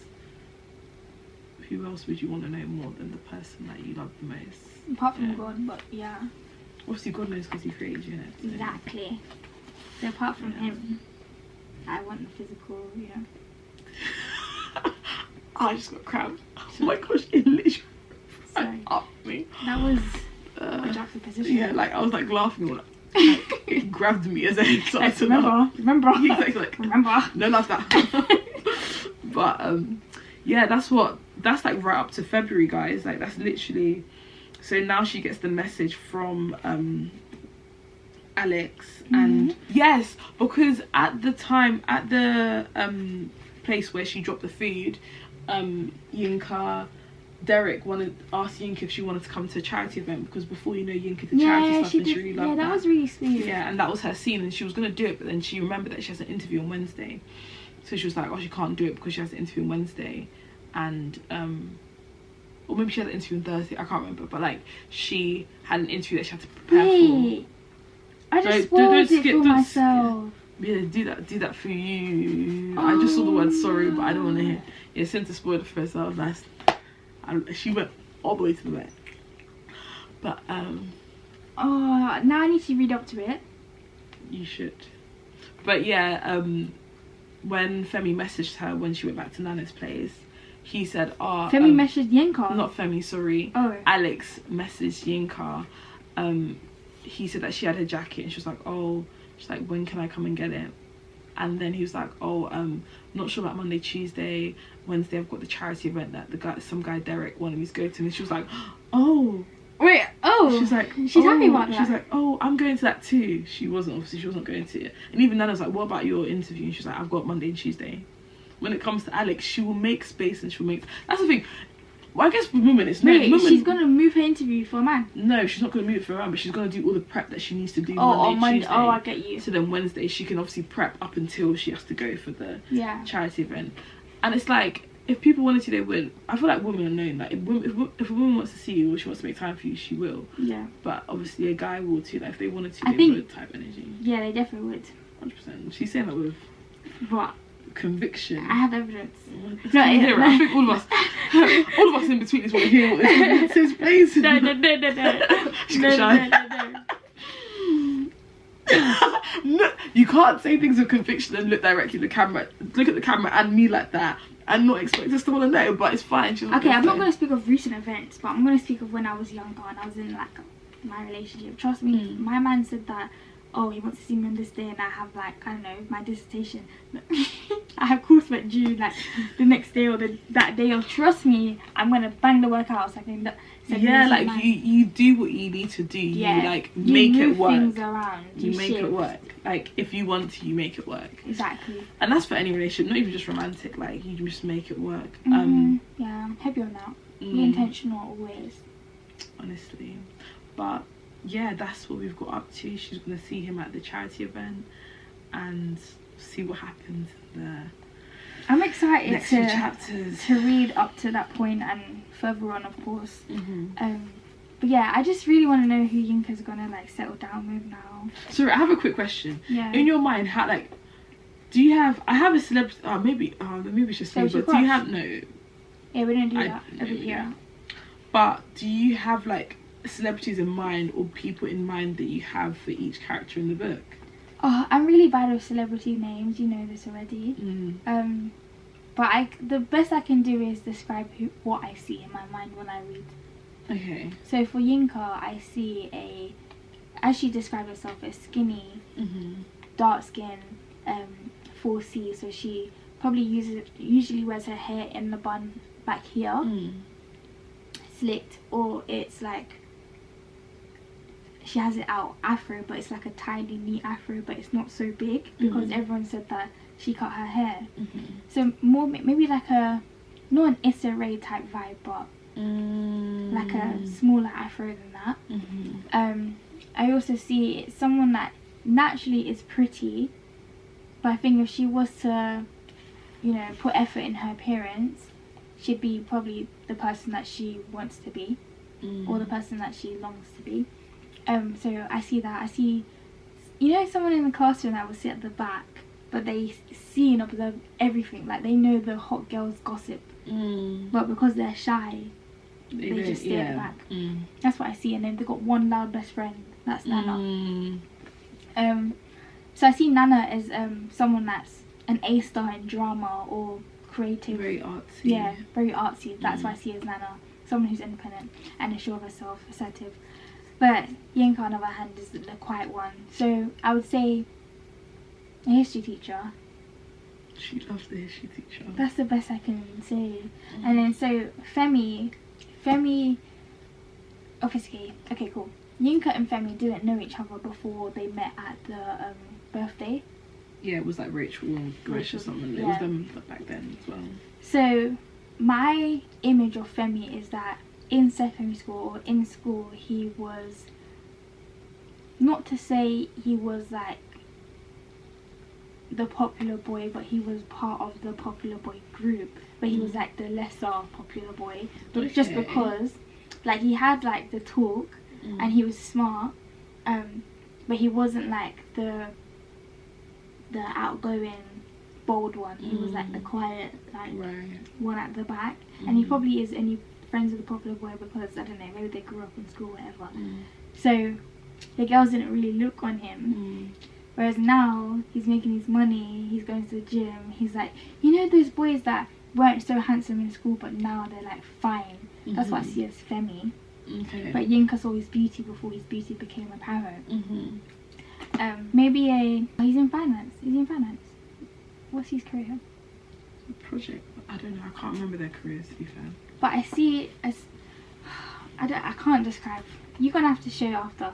who else would you want to know more than the person that you love the most? Apart from God, but yeah. Obviously, God knows because He created you, innit? So. Exactly. So apart from Him, I want the physical, you know. I just got crammed. Oh my gosh, it literally up me. That was a juxtaposition. Yeah, like I was like laughing, like it grabbed me as I started to laugh. Remember. Yeah, exactly, like, remember. No, love that. But yeah, that's like right up to February, guys. Like that's literally. So now she gets the message from Alex, and yes, because at the time at the place where she dropped the food, Yinka, Derek asked Yinka if she wanted to come to a charity event, because before, you know, Yinka did charity stuff and she really loved that. Yeah, that was really sweet. Yeah, and that was her scene, and she was going to do it, but then she remembered that she has an interview on Wednesday. So she was like, oh, she can't do it because she has an interview on Wednesday. And, or maybe she had an interview on Thursday, I can't remember. But, like, she had an interview that she had to prepare for. I just spoiled it for myself. Yeah, do that for you. Oh. I just saw the word sorry, but I don't want to hear. Yeah, since I spoiled it for herself, she went all the way to the back. But oh, now I need to read up to it. You should. But yeah, when Femi messaged her when she went back to Nana's place, he said, oh, Femi messaged Yinka. Not Femi, sorry. Oh. Alex messaged Yinka. He said that she had her jacket, and she was like, oh, she's like, when can I come and get it? And then he was like, oh, not sure about Monday, Tuesday, Wednesday, I've got the charity event that some guy Derek wanted me to go to. And she was like, oh. Wait, oh. She's like, she's happy about that. She's like, oh, I'm going to that too. She wasn't going to it. And even then I was like, what about your interview? And she's like, I've got Monday and Tuesday. When it comes to Alex, she will make space, and that's the thing. Well, I guess with women, it's she's going to move her interview for a man. No, she's not going to move it for a man, but she's going to do all the prep that she needs to do Monday, Tuesday. Oh, I get you. So then Wednesday, she can obviously prep up until she has to go for the charity event. And it's like, if people wanted to, they would. I feel like women are known. Like, if a woman wants to see you, or she wants to make time for you, she will. Yeah. But obviously a guy will too. Like, if they wanted to, they would type energy. Yeah, they definitely would. 100%. She's saying that with... What? Conviction. I have evidence. No, I think all of us in between is want to hear what this place. No. No, you can't say things with conviction and look directly at the camera and me like that and not expect us to want to know, but it's fine. Okay, I'm not going to speak of recent events, but I'm going to speak of when I was younger and I was in like my relationship. Trust me, my man said that, oh, he wants to see me on this day, and I have like, I don't know, my dissertation. I have coursework due like the next day or that day. Or trust me, I'm gonna bang the work out. So I can. Yeah, like you do what you need to do. Yeah. You like make it work. Things around. You make it work. Like if you want to, you make it work. Exactly. And that's for any relationship, not even just romantic. Like you just make it work. Yeah, I'm heavy on that. Be intentional always. Honestly, but. Yeah, that's what we've got up to. She's going to see him at the charity event and see what happens in the I'm excited next few chapters. To read up to that point and further on, of course. But yeah, I just really want to know who Yinka's going to like settle down with now. Sorry, I have a quick question. Yeah. In your mind, how like, do you have? I have a celebrity. Maybe it's just me. But do you have no? Yeah, we don't do that every year. But do you have like celebrities in mind or people in mind that you have for each character in the book? Oh, I'm really bad with celebrity names, you know this already. But the best I can do is describe what I see in my mind when I read. Okay. So for Yinka, I see as she described herself, a skinny, dark skin, 4C. So she probably usually wears her hair in the bun back here, slicked, or it's like she has it out afro, but it's like a tiny neat afro, but it's not so big because everyone said that she cut her hair. So more maybe like a not an Issa Rae type vibe, but like a smaller afro than that. I also see it's someone that naturally is pretty, but I think if she was to, you know, put effort in her appearance, she'd be probably the person that she wants to be, or the person that she longs to be. So I see that. I see, you know, someone in the classroom that will sit at the back, but they see and observe everything. Like, they know the hot girls gossip, but because they're shy, they just stay at the back. That's what I see. And then they've got one loud best friend. That's Nana. So I see Nana as someone that's an A-star in drama or creative. Very artsy. Yeah, very artsy. That's what I see as Nana. Someone who's independent and sure of herself, assertive. But Yinka, on the other hand, is the quiet one. So I would say a history teacher. She loves the history teacher. That's the best I can say. And then so Femi, obviously, okay, cool. Yinka and Femi didn't know each other before they met at the birthday. Yeah, it was like Rachel or Grace or something. Yeah. It was them back then as well. So my image of Femi is that in secondary school or in school, he was, not to say he was like the popular boy, but he was part of the popular boy group, but he was like the lesser popular boy, but just because like he had like the talk and he was smart, but he wasn't like the outgoing bold one. He was like the quiet, like one at the back, and he probably is only friends with the popular boy because, I don't know, maybe they grew up in school or whatever. So the girls didn't really look on him. Whereas now he's making his money, he's going to the gym, he's like, you know those boys that weren't so handsome in school but now they're like fine. That's what I see as Femi. But Yinka saw his beauty before his beauty became apparent. Maybe he's in finance. What's his career? Project. I don't know. I can't remember their careers, to be fair. But I see it as I can't describe. You're gonna have to show after.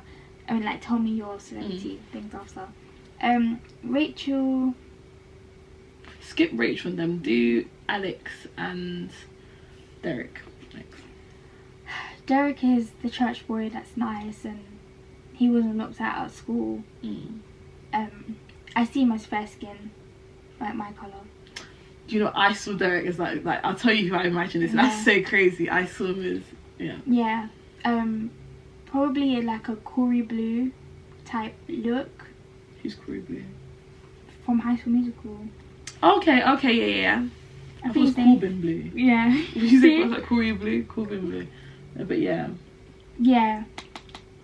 I mean, like, tell me your celebrity things after. Rachel. Skip Rachel and them. Do Alex and Derek next. Derek is the church boy that's nice and he wasn't looked at school. I see him as fair skin, like my colour. You know, I saw Derek as like I'll tell you who I imagine this. That's so crazy. I saw him as probably like a Corey Blue type look. Who's Corey Blue? From High School Musical. Okay, yeah. I thought it was Corbin Blue. Yeah. You think it was like Corey Blue? Corbin Blue. But yeah. Yeah.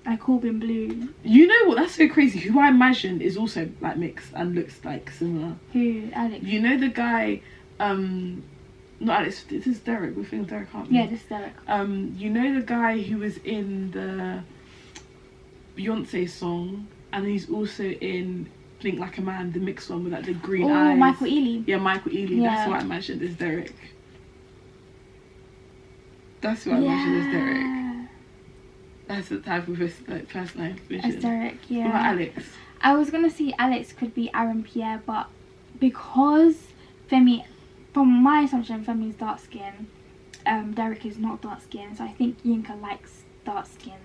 Like Corbin Blue. You know what? That's so crazy. Who I imagine is also like mixed and looks like similar. Who? Alex. You know the guy, not Alex, this is Derek. We're thinking Derek, aren't we? Yeah, this is Derek. You know the guy who was in the Beyonce song, and he's also in Blink Like a Man, the mixed one with like the green eyes. Oh, Michael Ealy. Yeah, Michael Ealy. Yeah. That's what I imagined as Derek. That's what I imagined as Derek. That's the type of person I envision. As Derek, yeah. What about Alex? I was gonna say Alex could be Aaron Pierre, but because Femi, from my assumption, Femi's dark skin, Derek is not dark skin, so I think Yinka likes dark skin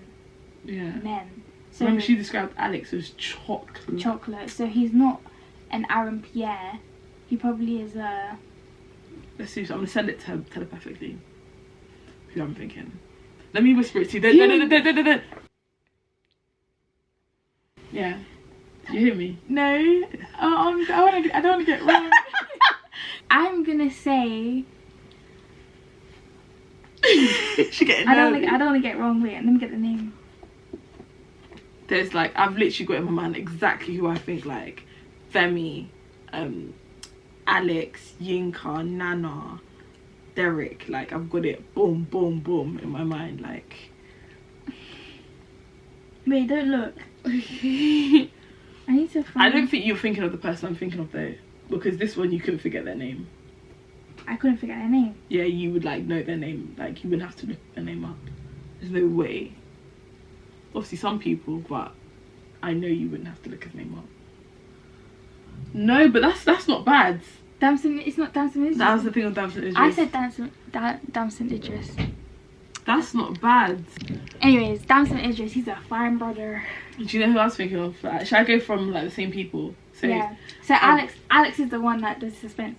men. So remember, she described Alex as chocolate. So he's not an Aaron Pierre. He probably is a. Let's see. So I'm gonna send it to her telepathically. Who I'm thinking. Let me whisper it to you. Yeah. Do you hear me? No. I don't want to get wrong. I'm gonna say. She getting I nervous. don't want to get wrong. Wait, let me get the name. There's like, I've literally got in my mind exactly who I think, like Femi, Alex, Yinka, Nana, Derek. Like, I've got it boom, boom, boom in my mind. Like, Wait, don't look. I need to find... I don't think you're thinking of the person I'm thinking of though, because this one you couldn't forget their name. I couldn't forget their name. Yeah, you would like know their name. Like you wouldn't have to look their name up. There's no way. Obviously some people, but I know you wouldn't have to look his name up. No, but that's not bad. Damson, it's not Damson Idris. That was the thing with Damson Idris. I said Damson Idris. That's not bad. Anyways, Damson Idris, he's a fine brother. Do you know who I was thinking of? Should I go from like the same people? So, yeah. So Alex is the one that does suspense.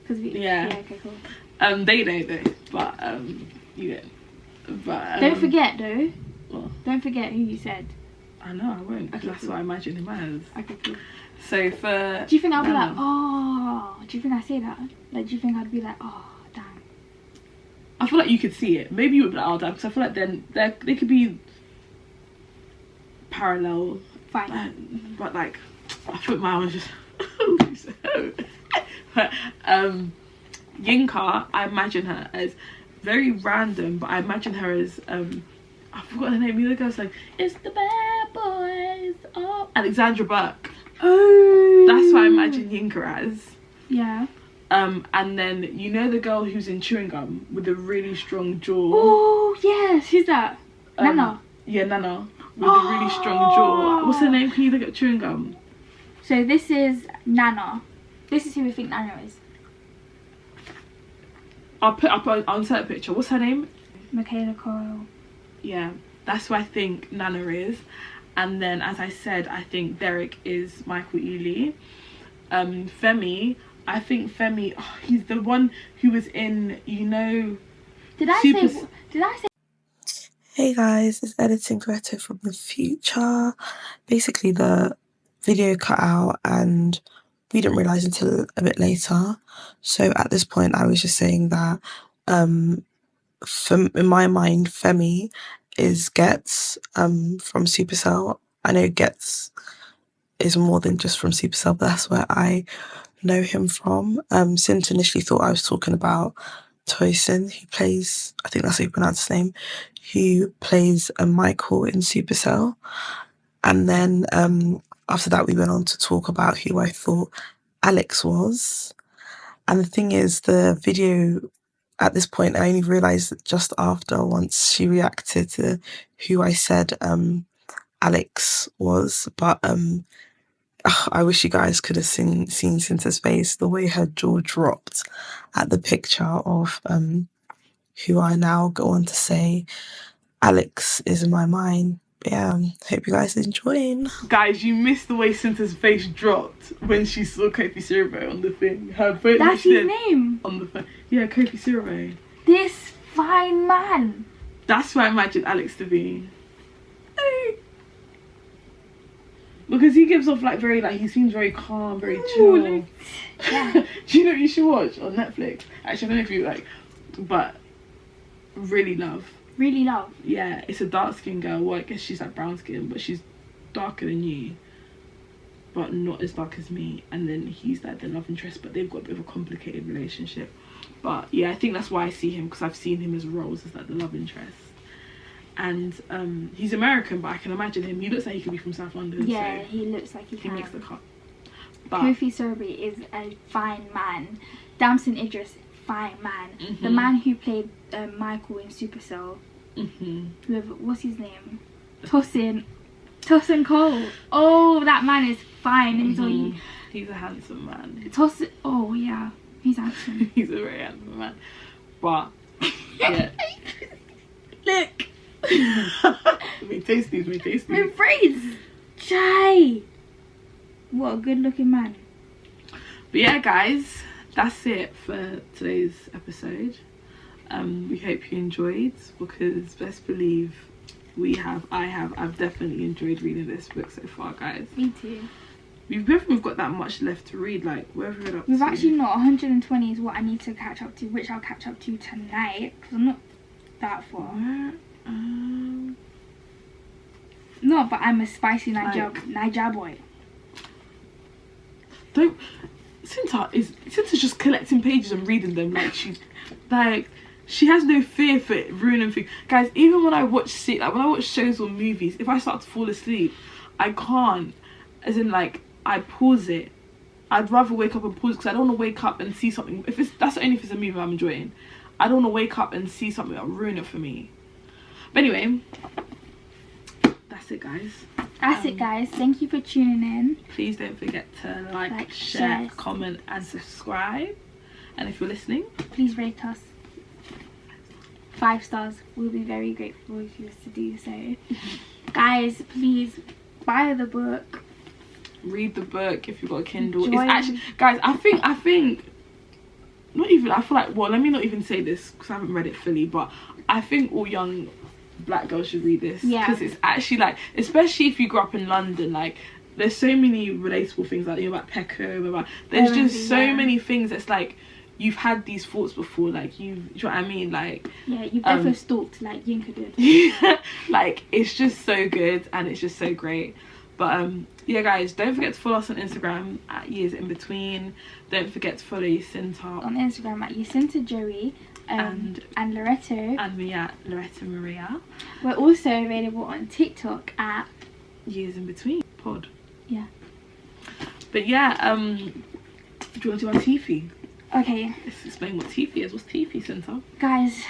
Yeah. Okay, cool. They know though, but you know. But don't forget though. What? Don't forget who you said. I know I won't. Okay, that's what I imagine him as. Okay, cool. So for... Do you think I'll be like, oh? Do you think I say that? Like, do you think I'd be like, oh, damn? I feel like you could see it. Maybe you would be like, oh, damn. Because I feel like then they could be parallel. Fine. But like, I thought mine was just... But Yinka, I imagine her as very random, but I imagine her as... I forgot her name. The girl's like, it's the bad boys. Oh, Alexandra Burke. Oh, that's what I imagine Yinka as. Yeah. And then you know the girl who's in chewing gum with a really strong jaw. Oh yes, who's that? Nana. Yeah, Nana with a really strong jaw. What's her name? Can you look at chewing gum? So this is Nana. This is who we think Nana is. I'll insert a picture. What's her name? Michaela Coyle. Yeah, that's what I think Nana is. And then, as I said, I think Derek is Michael Ealy. Femi, I think Femi, he's the one who was in, you know... Did I say... Hey guys, it's Editing Greta from the future. Basically, the video cut out and we didn't realise until a bit later. So at this point, I was just saying that in my mind, Femi is Gets from Supercell. I know Gets is more than just from Supercell, but that's where I know him from. Sint initially thought I was talking about Tosin, who plays, I think that's how you pronounce his name, who plays Michael in Supercell. And then after that, we went on to talk about who I thought Alex was. And the thing is, the video... At this point, I only realised just after, once she reacted to who I said Alex was. But I wish you guys could have seen Cinta's face, the way her jaw dropped at the picture of who I now go on to say Alex is in my mind. But yeah, hope you guys are enjoying. Guys, you missed the way Cinta's face dropped when she saw Kofi Siriboe on the thing. Her phone. That's his name? On the phone. Yeah, Kofi Siriboe. This fine man. That's what I imagine Alex to be. Because he gives off like very, like, he seems very calm, very chill. Yeah. Do you know what you should watch on Netflix? Actually, I don't know if you like, but Really Love. Really Love? Yeah, it's a dark skinned girl. Well, I guess she's like brown skin, but she's darker than you, but not as dark as me. And then he's like the love interest, but they've got a bit of a complicated relationship. But yeah, I think that's why I see him, because I've seen him as roles as like the love interest. And he's American, but I can imagine him. He looks like he could be from South London. Yeah, so he looks like he makes the cut. But Kofi Siriboe is a fine man. Damson Idris, fine man. Mm-hmm. The man who played Michael in Supercell. Mm-hmm. With, what's his name? Tosin Cole. Oh, that man is fine. Let me tell you. He's a handsome man. Tosin. Oh yeah, he's handsome. He's a very handsome man. But yeah. Look. Me tasties. My braids. Chai. What a good looking man. But yeah, guys, that's it for today's episode. We hope you enjoyed, because best believe I've definitely enjoyed reading this book so far, guys. Me too. We've got that much left to read. Like, where have we read up We've to? actually not. 120 is what I need to catch up to, which I'll catch up to tonight, because I'm not that far. No, but I'm a spicy Niger boy. Cinta's just collecting pages and reading them like she's like, She has no fear for ruining things. Guys, even when I watch shows or movies, if I start to fall asleep, I can't. As in, like, I pause it. I'd rather wake up and pause because I don't want to wake up and see something. That's only if it's a movie I'm enjoying. I don't want to wake up and see something that'll ruin it for me. But anyway, that's it, guys. That's it, guys. Thank you for tuning in. Please don't forget to like, share, comment, and subscribe. And if you're listening, please rate us 5 stars. We'll be very grateful if you were to do so. Guys, please buy the book. Read the book if you've got a Kindle. It's actually, guys, I think not even, I feel like, well, let me not even say this because I haven't read it fully, but I think all young black girls should read this. Yeah. Because it's actually, like, especially if you grew up in London, like, there's so many relatable things, like, you know, about Peckham, there's just so many things that's like, you've had these thoughts before, like, do you know what I mean? Like, yeah, you've never stalked like Yinka did. Like, it's just so good and it's just so great. But yeah, guys, don't forget to follow us on Instagram at YearsInBetween. Don't forget to follow Yacinta on Instagram at Yacinta Joey and Loretto, and me at Loretta Maria. We're also available on TikTok at YearsInBetween pod. Yeah. But yeah, do you want to do our Tiffy? Okay. Let's explain what Tiffy is. What's Tiffy, Cinta? Guys,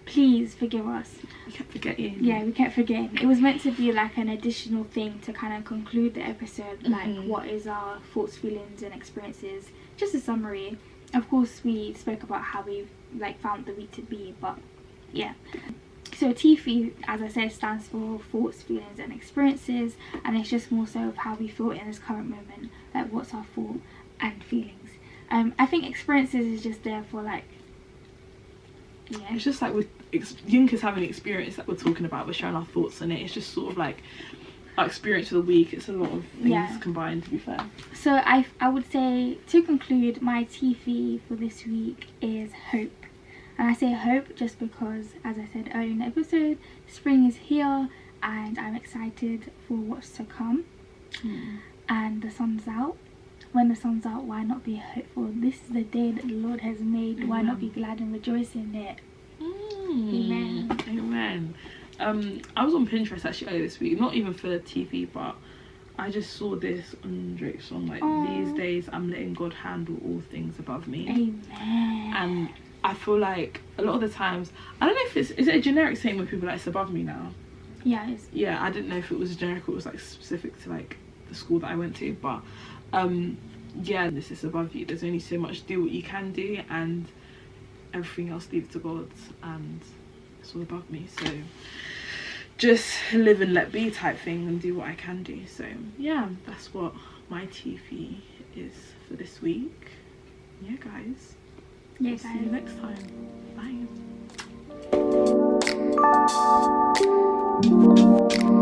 please forgive us. We kept forgetting. Yeah, we kept forgetting. It was meant to be like an additional thing to kind of conclude the episode, like what is our thoughts, feelings and experiences. Just a summary. Of course, we spoke about how we like found the week to be, but yeah. So TFE, as I said, stands for thoughts, feelings and experiences, and it's just more so of how we feel in this current moment, like what's our thought and feelings. I think experiences is just there for like, yeah. It's just like with Yinka's having an experience that we're talking about, we're sharing our thoughts on it. It's just sort of like our experience of the week. It's a lot of things combined, to be fair. So I would say, to conclude, my TV for this week is hope. And I say hope just because, as I said earlier in the episode, spring is here and I'm excited for what's to come. And the sun's out. When the sun's out, why not be hopeful? This is the day that the Lord has made. Amen. Why not be glad and rejoice in it? Amen. Amen. I was on Pinterest actually earlier this week, not even for TV, but I just saw this on Drake's song, like, these days I'm letting God handle all things above me. Amen. And I feel like a lot of the times, I don't know if is it a generic saying when people are like, it's above me now? Yeah, it is. Yeah, I didn't know if it was generic or it was like specific to like the school that I went to, but yeah, this is above you. There's only so much, do what you can do, and everything else leave to God, and it's all above me. So just live and let be type thing and do what I can do. So yeah, that's what my TV is for this week. Yeah, guys. Yeah, guys. See you next time. Bye.